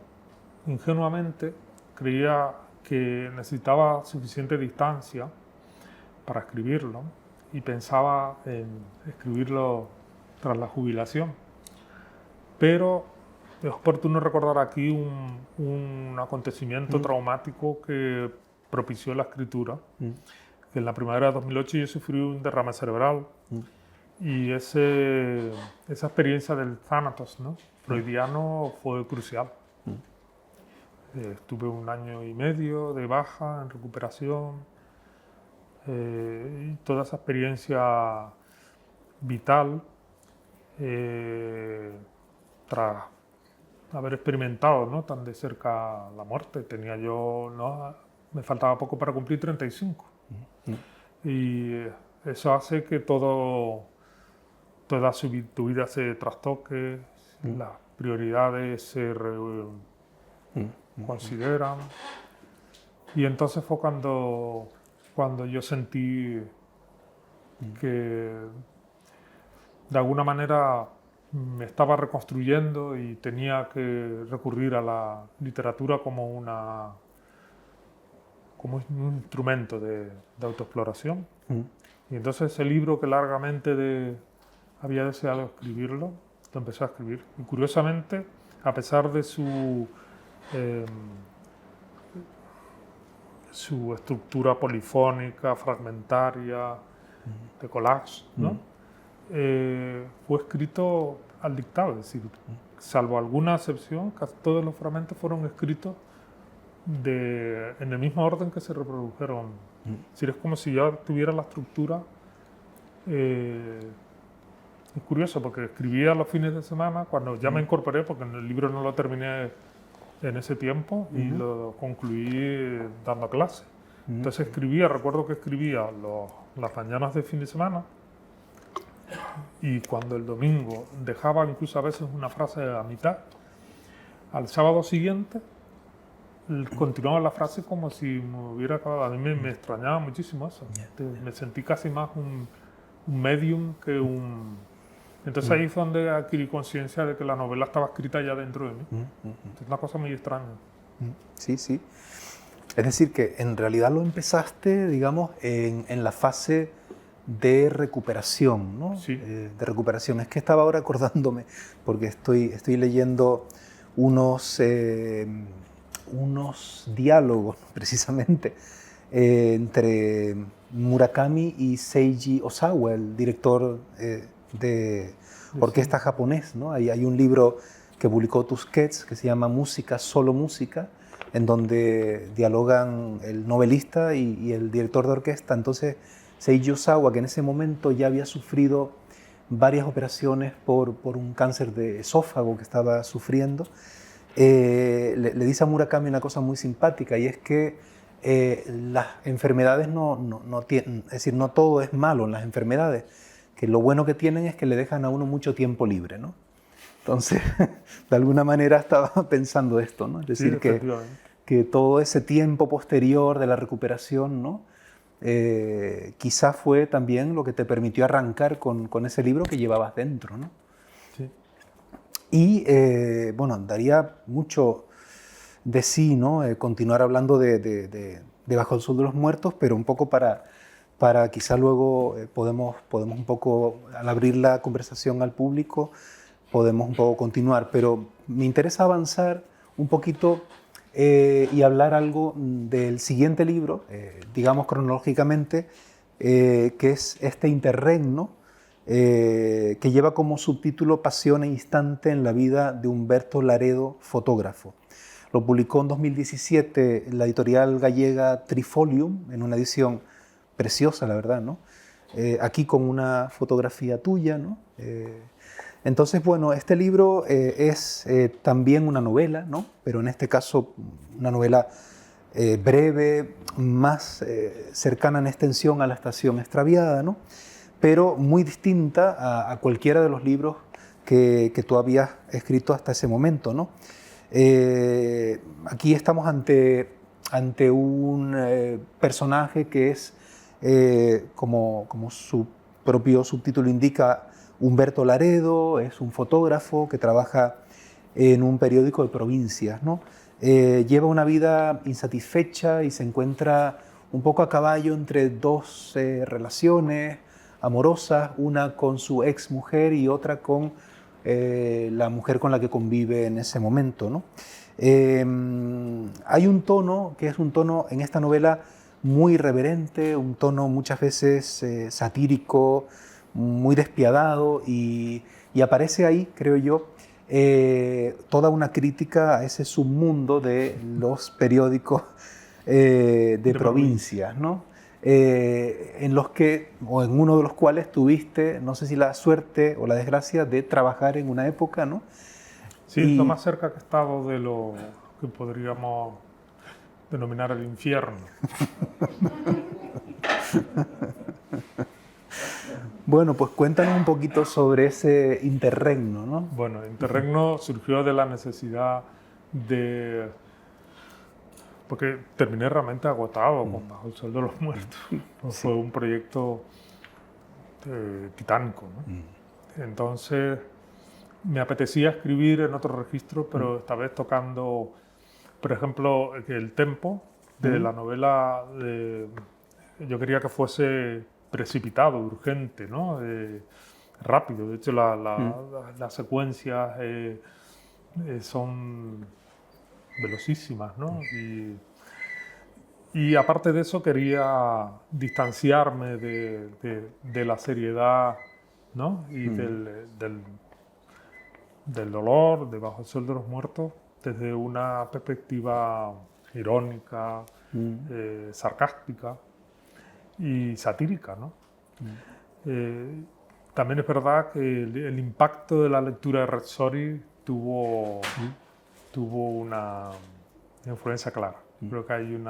ingenuamente, creía que necesitaba suficiente distancia para escribirlo y pensaba en escribirlo tras la jubilación. Pero es oportuno recordar aquí un acontecimiento traumático que propició la escritura. Que en la primavera de 2008 yo sufrí un derrame cerebral y esa experiencia del Thanatos, ¿no? Freudiano fue crucial. Estuve 1 año y medio de baja en recuperación y toda esa experiencia vital tras haber experimentado, ¿no?, tan de cerca la muerte. Me faltaba poco para cumplir 35. Y eso hace que toda tu vida se trastoque, las prioridades se consideran. Y entonces fue cuando yo sentí que de alguna manera me estaba reconstruyendo y tenía que recurrir a la literatura como un instrumento de autoexploración. Y entonces ese libro que largamente había deseado escribirlo, lo empecé a escribir. Y curiosamente, a pesar de su estructura polifónica, fragmentaria, de collage, ¿no? Fue escrito al dictado, es decir, salvo alguna excepción, casi todos los fragmentos fueron escritos en el mismo orden que se reprodujeron. Es decir, es como si ya tuviera la estructura. Es curioso porque escribía los fines de semana, cuando ya me incorporé, porque el libro no lo terminé en ese tiempo y lo concluí dando clases. Entonces recuerdo que escribía las mañanas de fin de semana, y cuando el domingo dejaba incluso a veces una frase a mitad, al sábado siguiente continuaba la frase como si me hubiera acabado. A mí me extrañaba muchísimo eso. Me sentí casi más un medium que un... Entonces ahí fue donde adquirí conciencia de que la novela estaba escrita ya dentro de mí. Es una cosa muy extraña. Sí, sí. Es decir, que en realidad lo empezaste, digamos, en la fase de recuperación, ¿no? Sí. De recuperación. Es que estaba ahora acordándome, porque estoy leyendo unos diálogos, precisamente, entre Murakami y Seiji Ozawa, el director de orquesta japonés, ¿no? Hay un libro que publicó Tusquets que se llama Música, solo música, en donde dialogan el novelista y el director de orquesta. Entonces, Seiji Ozawa, que en ese momento ya había sufrido varias operaciones por un cáncer de esófago que estaba sufriendo, le dice a Murakami una cosa muy simpática, y es que las enfermedades no tienen, es decir, no todo es malo en las enfermedades, que lo bueno que tienen es que le dejan a uno mucho tiempo libre, ¿no? Entonces, de alguna manera estaba pensando esto, ¿no? Es decir, Sí, que todo ese tiempo posterior de la recuperación, ¿no? Quizás fue también lo que te permitió arrancar con ese libro que llevabas dentro, ¿no? Sí. Y bueno, daría mucho de sí, ¿no? Continuar hablando de Bajo el Sol de los Muertos, pero un poco para quizás luego podemos un poco, al abrir la conversación al público, podemos un poco continuar. Pero me interesa avanzar un poquito y hablar algo del siguiente libro, digamos cronológicamente, que es este interregno que lleva como subtítulo Pasión e instante en la vida de Humberto Laredo, fotógrafo. Lo publicó en 2017 la editorial gallega Trifolium, en una edición preciosa, la verdad, ¿no? Aquí con una fotografía tuya, ¿no? Entonces, bueno, este libro es también una novela, ¿no? Pero en este caso una novela breve, más cercana en extensión a La estación extraviada, ¿no? Pero muy distinta a cualquiera de los libros que tú habías escrito hasta ese momento, ¿no? Aquí estamos ante un personaje que es, como su propio subtítulo indica, Humberto Laredo, es un fotógrafo que trabaja en un periódico de provincias, ¿no? Lleva una vida insatisfecha y se encuentra un poco a caballo entre dos relaciones amorosas, una con su ex mujer y otra con la mujer con la que convive en ese momento, ¿no? Hay un tono que es un tono en esta novela muy irreverente, un tono muchas veces satírico, muy despiadado y aparece ahí, creo yo, toda una crítica a ese submundo de los periódicos de provincias, ¿no? En los que, o en uno de los cuales tuviste, no sé si la suerte o la desgracia de trabajar en una época, ¿no? Sí, y lo más cerca que he estado de lo que podríamos denominar el infierno. Bueno, pues cuéntanos un poquito sobre ese interregno, ¿no? Bueno, el interregno surgió de la necesidad de... porque terminé realmente agotado con Bajo el Sol de los Muertos. Fue un proyecto titánico, ¿no? Entonces me apetecía escribir en otro registro, pero esta vez tocando, por ejemplo, el tempo de la novela. Yo quería que fuese precipitado, urgente, ¿no? Rápido. De hecho, las secuencias son velocísimas, ¿no? Y aparte de eso quería distanciarme de la seriedad, ¿no? Y del dolor de Bajo el Sol de los Muertos desde una perspectiva irónica, sarcástica y satírica, ¿no? También es verdad que el impacto de la lectura de Rezzori tuvo una influencia clara. Creo que hay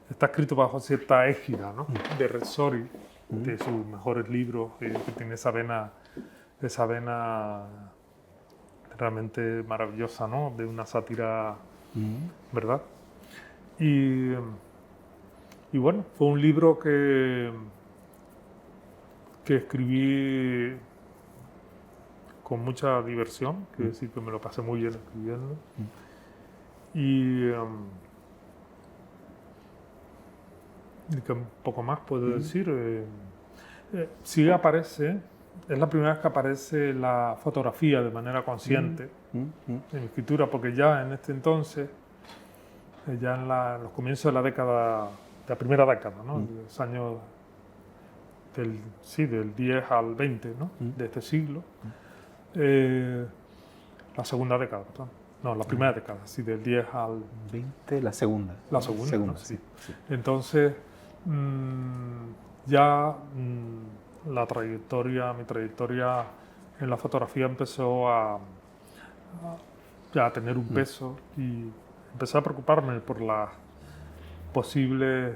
está escrito bajo cierta égida, ¿no? De Rezzori, de sus mejores libros, que tiene esa vena realmente maravillosa, ¿no? De una sátira, ¿verdad? Y bueno, fue un libro que escribí con mucha diversión, quiero decir que me lo pasé muy bien escribiendo. Y que un poco más puedo decir. Sí aparece, es la primera vez que aparece la fotografía de manera consciente en mi escritura, porque ya en este entonces, ya en los comienzos de la primera década, ¿no? Los años del 10 al 20, ¿no? De este siglo. La segunda década, perdón. No, la primera década, sí, del 10 al 20, la segunda. La segunda, ¿no? Sí. Entonces, ya mi trayectoria en la fotografía empezó a tener un peso y empecé a preocuparme por las posibles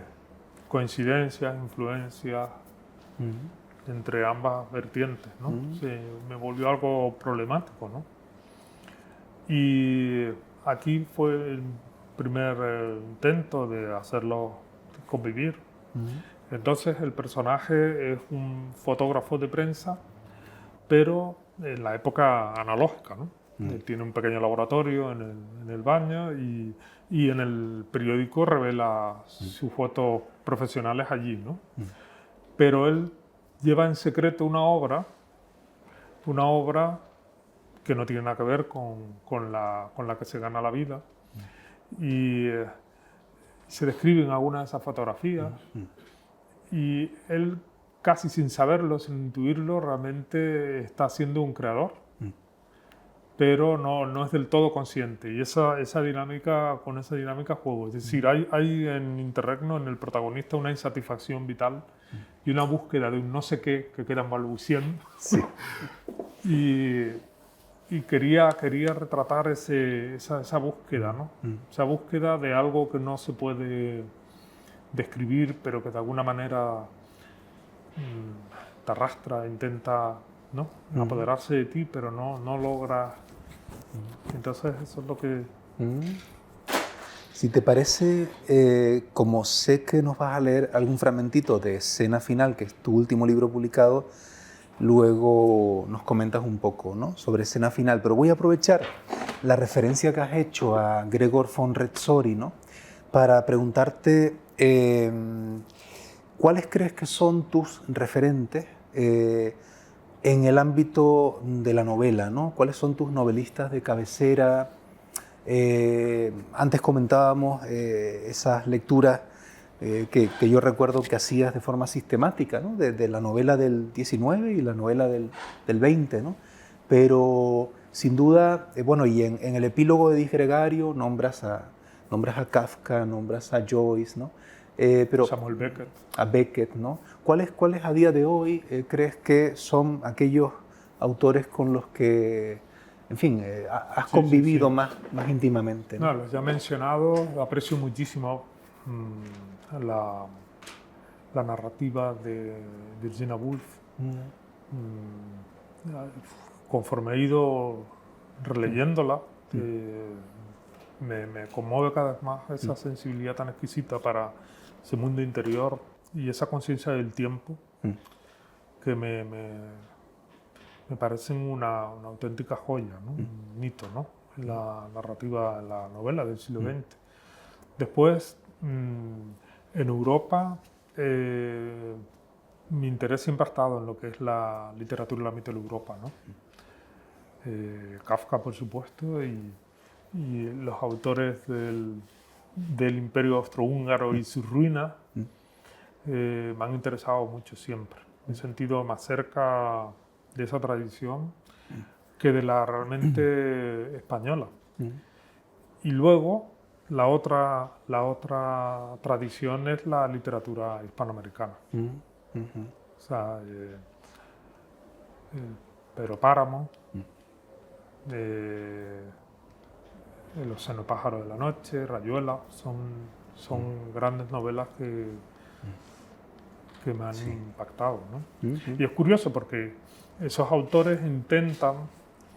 coincidencias, influencias entre ambas vertientes, ¿no? Me volvió algo problemático, ¿no? Y aquí fue el primer intento de hacerlo convivir. Entonces el personaje es un fotógrafo de prensa, pero en la época analógica, ¿no? Él tiene un pequeño laboratorio en el baño y en el periódico revela sus fotos profesionales allí, ¿no? Pero él lleva en secreto una obra que no tiene nada que ver con la que se gana la vida. Y se describen algunas de esas fotografías y él, casi sin saberlo, sin intuirlo, realmente está siendo un creador, pero no es del todo consciente. Y esa dinámica, con esa dinámica juego. Es decir, hay en Interregno, en el protagonista, una insatisfacción vital y una búsqueda de un no sé qué que queda balbuciendo. Sí. y quería retratar esa búsqueda, ¿no? Esa búsqueda de algo que no se puede describir, pero que de alguna manera te arrastra, intenta, ¿no?, apoderarse de ti, pero no logra. Entonces eso es lo que... Si te parece, como sé que nos vas a leer algún fragmentito de Escena Final, que es tu último libro publicado, luego nos comentas un poco, ¿no?, sobre Escena Final. Pero voy a aprovechar la referencia que has hecho a Gregor von Retsori, ¿no?, para preguntarte ¿cuáles crees que son tus referentes en el ámbito de la novela, ¿no? ¿Cuáles son tus novelistas de cabecera? Antes comentábamos esas lecturas que yo recuerdo que hacías de forma sistemática, ¿no?, de la novela del 19 y la novela del 20, ¿no? Pero sin duda, bueno, y en el epílogo de Disgregario nombras a Kafka, nombras a Joyce, ¿no? Pero Samuel Beckett. A Beckett, ¿no? ¿Cuáles a día de hoy crees que son aquellos autores con los que, en fin, has convivido más íntimamente, ¿no? No, los ya mencionado, aprecio muchísimo la narrativa de Virginia Woolf. Conforme he ido releyéndola, me conmueve cada vez más esa sensibilidad tan exquisita para ese mundo interior y esa conciencia del tiempo que me parecen una auténtica joya, ¿no? Un hito, ¿no?, en la narrativa, en la novela del siglo XX. Después, en Europa, mi interés siempre ha estado en lo que es la literatura y la mitteleuropa, ¿no? Kafka, por supuesto, y los autores del Imperio Austrohúngaro y sus ruinas me han interesado mucho siempre. Me he sentido más cerca de esa tradición que de la realmente española. Y luego la otra tradición es la literatura hispanoamericana. O sea, Pedro Páramo, Los xenopájaros de la noche, Rayuela, son grandes novelas que me han impactado, ¿no? Y es curioso porque esos autores intentan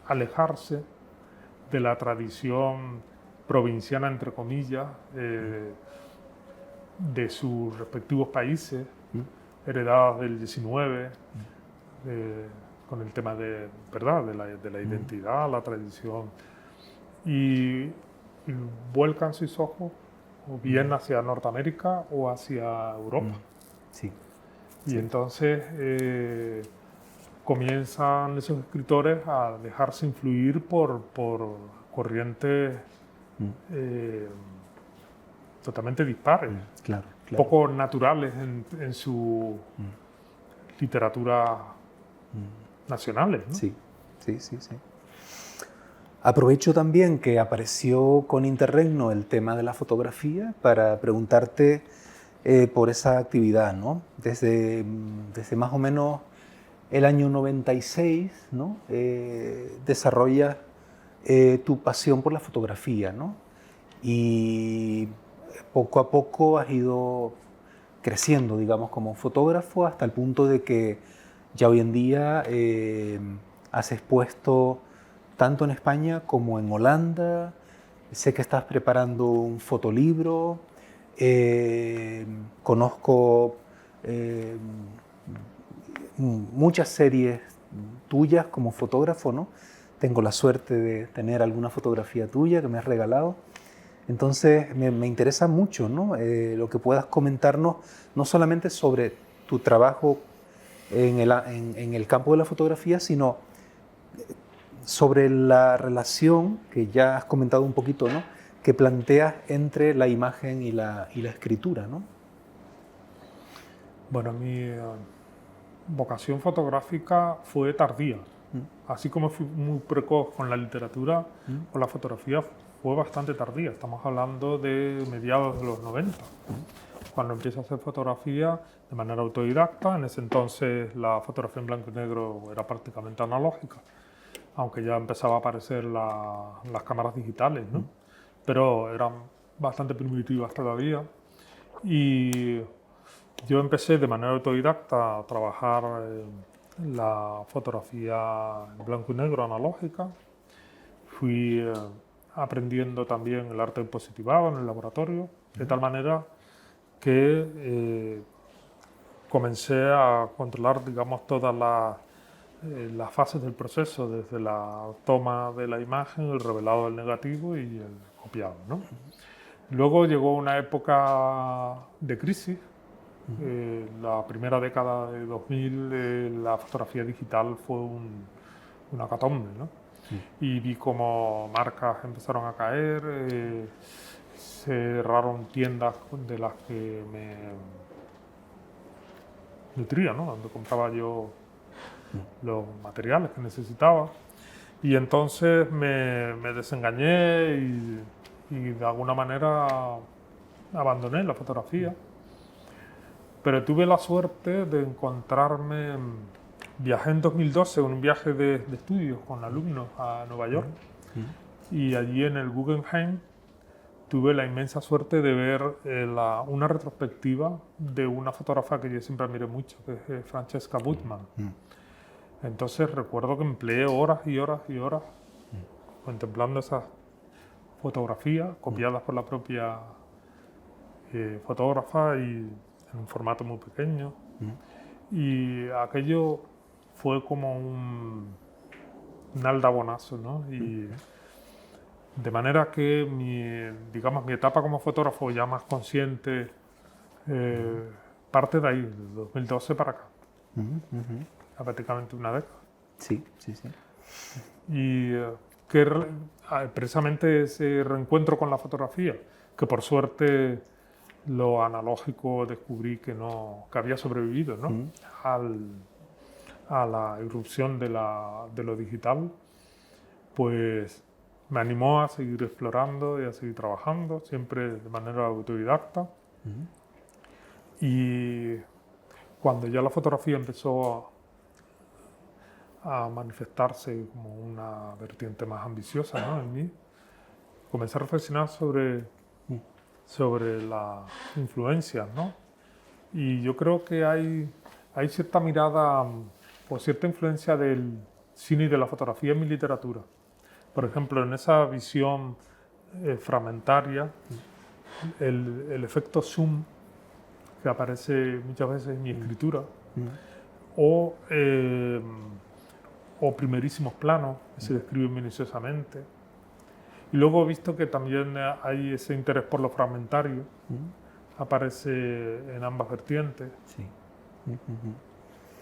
alejarse de la tradición provinciana, entre comillas, de sus respectivos países, heredadas del 19, con el tema de la identidad, la tradición, y vuelcan sus ojos o bien hacia Norteamérica o hacia Europa. Y entonces comienzan esos escritores a dejarse influir por corrientes totalmente dispares, poco naturales en su literatura nacionales, ¿no? Sí. Aprovecho también que apareció con Interregno el tema de la fotografía para preguntarte por esa actividad, ¿no? Desde más o menos el año 96, ¿no? Desarrollas tu pasión por la fotografía, ¿no? Y poco a poco has ido creciendo, digamos, como fotógrafo hasta el punto de que ya hoy en día has expuesto tanto en España como en Holanda. Sé que estás preparando un fotolibro. Conozco muchas series tuyas como fotógrafo, ¿no? Tengo la suerte de tener alguna fotografía tuya que me has regalado. Entonces me interesa mucho, ¿no? Lo que puedas comentarnos, no solamente sobre tu trabajo en el campo de la fotografía, sino sobre la relación que ya has comentado un poquito, ¿no?, que planteas entre la imagen y la escritura, ¿no? Bueno, mi vocación fotográfica fue tardía. Así como fui muy precoz con la literatura, con la fotografía fue bastante tardía. Estamos hablando de mediados de los 90, cuando empiezo a hacer fotografía de manera autodidacta. En ese entonces la fotografía en blanco y negro era prácticamente analógica, aunque ya empezaba a aparecer las cámaras digitales, ¿no? Pero eran bastante primitivas todavía. Y yo empecé de manera autodidacta a trabajar la fotografía en blanco y negro analógica. Fui aprendiendo también el arte del positivado en el laboratorio, de tal manera que comencé a controlar, digamos, todas las fases del proceso, desde la toma de la imagen, el revelado del negativo y el copiado, ¿no? Luego llegó una época de crisis. La primera década de 2000, la fotografía digital fue una catombe, ¿no? Y vi cómo marcas empezaron a caer, cerraron tiendas de las que me nutría, ¿no? Donde compraba yo los materiales que necesitaba. Y entonces me desengañé y de alguna manera abandoné la fotografía. Pero tuve la suerte de encontrarme, viajé en 2012, un viaje de estudios con alumnos a Nueva York, y allí en el Guggenheim tuve la inmensa suerte de ver una retrospectiva de una fotógrafa que yo siempre admiré mucho, que es Francesca Buttman. Entonces recuerdo que empleé horas y horas y horas contemplando esas fotografías copiadas por la propia fotógrafa y en un formato muy pequeño. Y aquello fue como un aldabonazo, ¿no? Y de manera que mi etapa como fotógrafo ya más consciente parte de ahí, de 2012 para acá. Prácticamente una década. Sí, sí, sí. Y precisamente ese reencuentro con la fotografía, que por suerte lo analógico descubrí que había sobrevivido, ¿no? A la irrupción de lo digital, pues me animó a seguir explorando y a seguir trabajando, siempre de manera autodidacta. Y cuando ya la fotografía empezó a manifestarse como una vertiente más ambiciosa, ¿no? En mí, comencé a reflexionar sobre las influencias, ¿no? Y yo creo que hay cierta mirada o cierta influencia del cine y de la fotografía en mi literatura. Por ejemplo, en esa visión fragmentaria, el efecto zoom que aparece muchas veces en mi escritura, o primerísimos planos que se describen minuciosamente. Y luego he visto que también hay ese interés por lo fragmentario, aparece en ambas vertientes. Sí.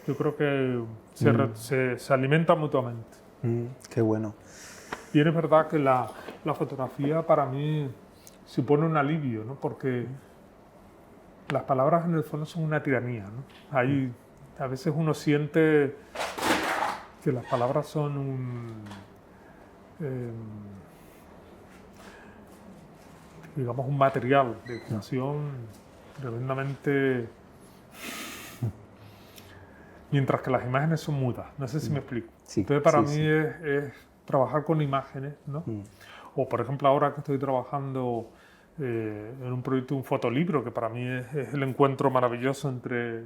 Yo creo que se alimentan mutuamente. Qué bueno. Y es verdad que la fotografía para mí supone un alivio, ¿no? Porque las palabras en el fondo son una tiranía, ¿no? A veces uno siente que las palabras son digamos, un material de creación tremendamente... Mientras que las imágenes son mudas. No sé si me explico. Sí, entonces para sí, mí sí. Es trabajar con imágenes, ¿no? O por ejemplo ahora que estoy trabajando en un proyecto, un fotolibro, que para mí es el encuentro maravilloso entre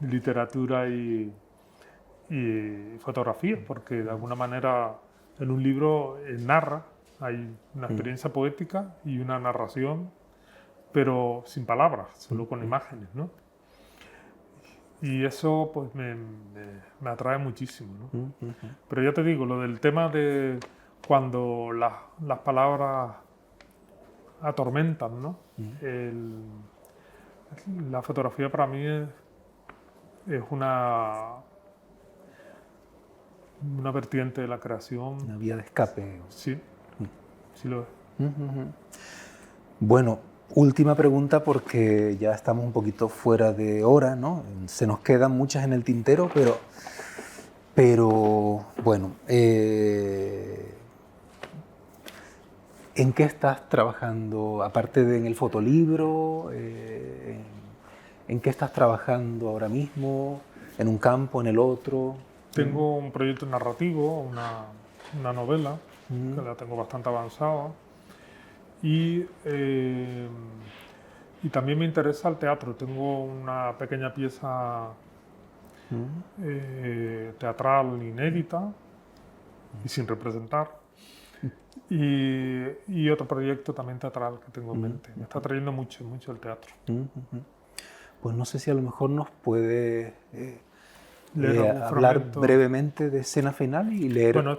literatura y fotografía, porque de alguna manera en un libro narra, hay una experiencia poética y una narración, pero sin palabras, solo con imágenes, ¿no? Y eso pues me atrae muchísimo, ¿no? Pero ya te digo, lo del tema de cuando las palabras atormentan, ¿no? La fotografía para mí es una vertiente de la creación. Una vía de escape. Sí, sí lo es. Ujú. Bueno, última pregunta porque ya estamos un poquito fuera de hora, ¿no? Se nos quedan muchas en el tintero, pero bueno, ¿en qué estás trabajando? Aparte de en el fotolibro, ¿en qué estás trabajando ahora mismo? ¿En un campo, en el otro? Tengo un proyecto narrativo, una novela, que Mm, la tengo bastante avanzada. Y, eh, y también me interesa el teatro. Tengo una pequeña pieza mm, teatral inédita y sin representar. Y otro proyecto también teatral que tengo en mm, mente. Me está trayendo mucho, mucho el teatro. mm. Pues no sé si a lo mejor nos puede Leer algún hablar fragmento. brevemente de Escena Final y leer. Bueno,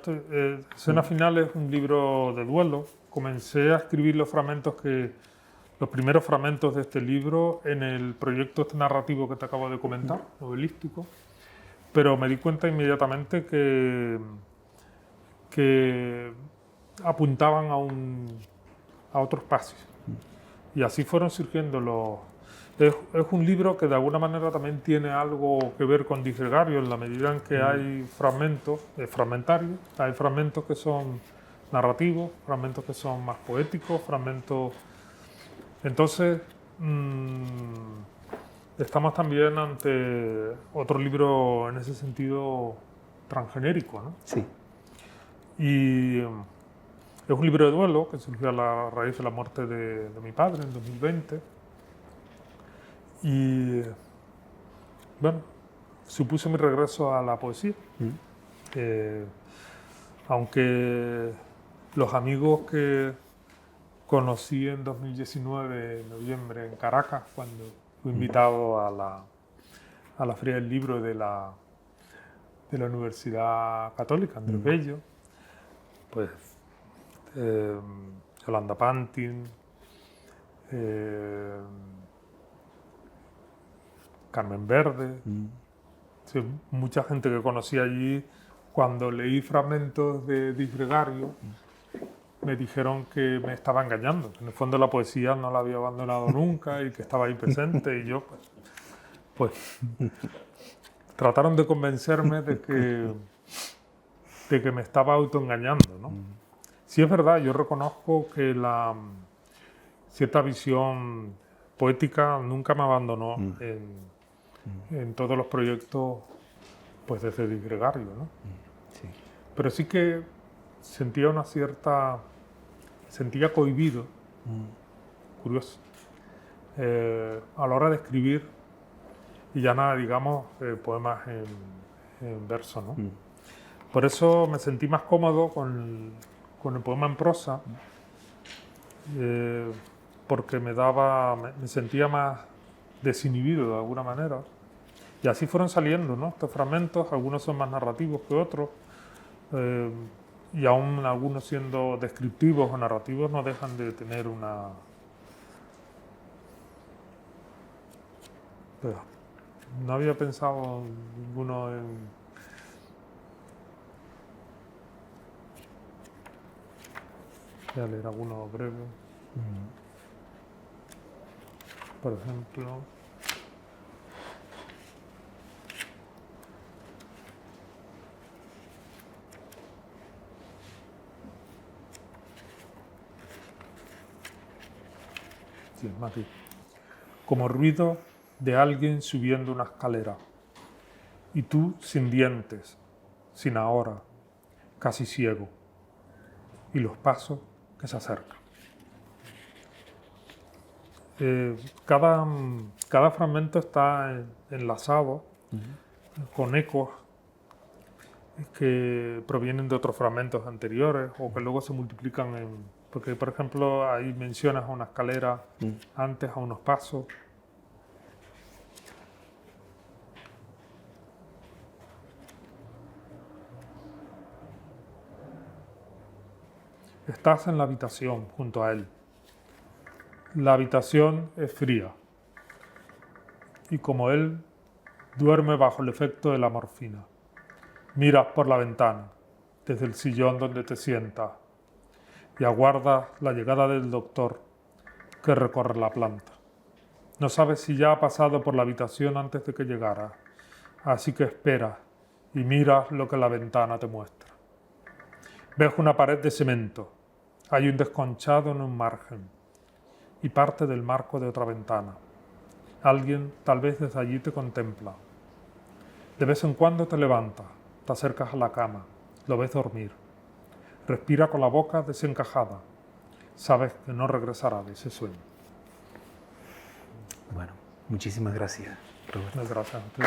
Escena Final es un libro de duelo. Comencé a escribir los primeros fragmentos de este libro en el proyecto narrativo que te acabo de comentar, novelístico, pero me di cuenta inmediatamente que apuntaban a otros pasos. Y así fueron surgiendo los... Es un libro que de alguna manera también tiene algo que ver con disgregario, en la medida en que hay fragmentos fragmentarios, hay fragmentos que son narrativos, fragmentos que son más poéticos, fragmentos... Entonces, estamos también ante otro libro en ese sentido transgenérico, ¿no? Sí. Y es un libro de duelo que surgió a la raíz de la muerte de mi padre en 2020. Y bueno, supuse mi regreso a la poesía. Mm, Eh, Aunque los amigos que conocí en 2019, en noviembre, en Caracas, cuando fui invitado a la Feria del Libro de la Universidad Católica, Andrés Bello, pues eh, Yolanda Pantin, eh, Carmen Verde, mm, sí, mucha gente que conocí allí. Cuando leí fragmentos de Disgregario, me dijeron que me estaba engañando, que en el fondo la poesía no la había abandonado nunca y que estaba ahí presente, y yo pues trataron de convencerme de que me estaba autoengañando, ¿no? Sí es verdad, yo reconozco que cierta visión poética nunca me abandonó en todos los proyectos, pues desde Disgregario, ¿no? sí. Pero sí que sentía cohibido, curioso, a la hora de escribir, y ya nada, digamos, poemas en verso, ¿no? Por eso me sentí más cómodo con el poema en prosa, eh, porque me sentía más desinhibido de alguna manera. Y así fueron saliendo, ¿no? Estos fragmentos, algunos son más narrativos que otros, eh, y aún algunos siendo descriptivos o narrativos no dejan de tener una... Pues, no había pensado ninguno en... Voy a leer alguno breve. Por ejemplo... Sí, es Mati. Como ruido de alguien subiendo una escalera. Y tú sin dientes, sin ahora, casi ciego. Y los pasos que se acercan. Cada fragmento está enlazado con ecos que provienen de otros fragmentos anteriores o que luego se multiplican porque, por ejemplo, ahí mencionas una escalera antes, a unos pasos. Estás en la habitación junto a él. La habitación es fría y como él duerme bajo el efecto de la morfina. Miras por la ventana, desde el sillón donde te sientas, y aguardas la llegada del doctor que recorre la planta. No sabes si ya ha pasado por la habitación antes de que llegara, así que esperas y miras lo que la ventana te muestra. Ves una pared de cemento, hay un desconchado en un margen y parte del marco de otra ventana. Alguien tal vez desde allí te contempla. De vez en cuando te levantas, te acercas a la cama, lo ves dormir. Respira con la boca desencajada. Sabes que no regresará de ese sueño. Bueno, muchísimas gracias, Roberto. Gracias a ti.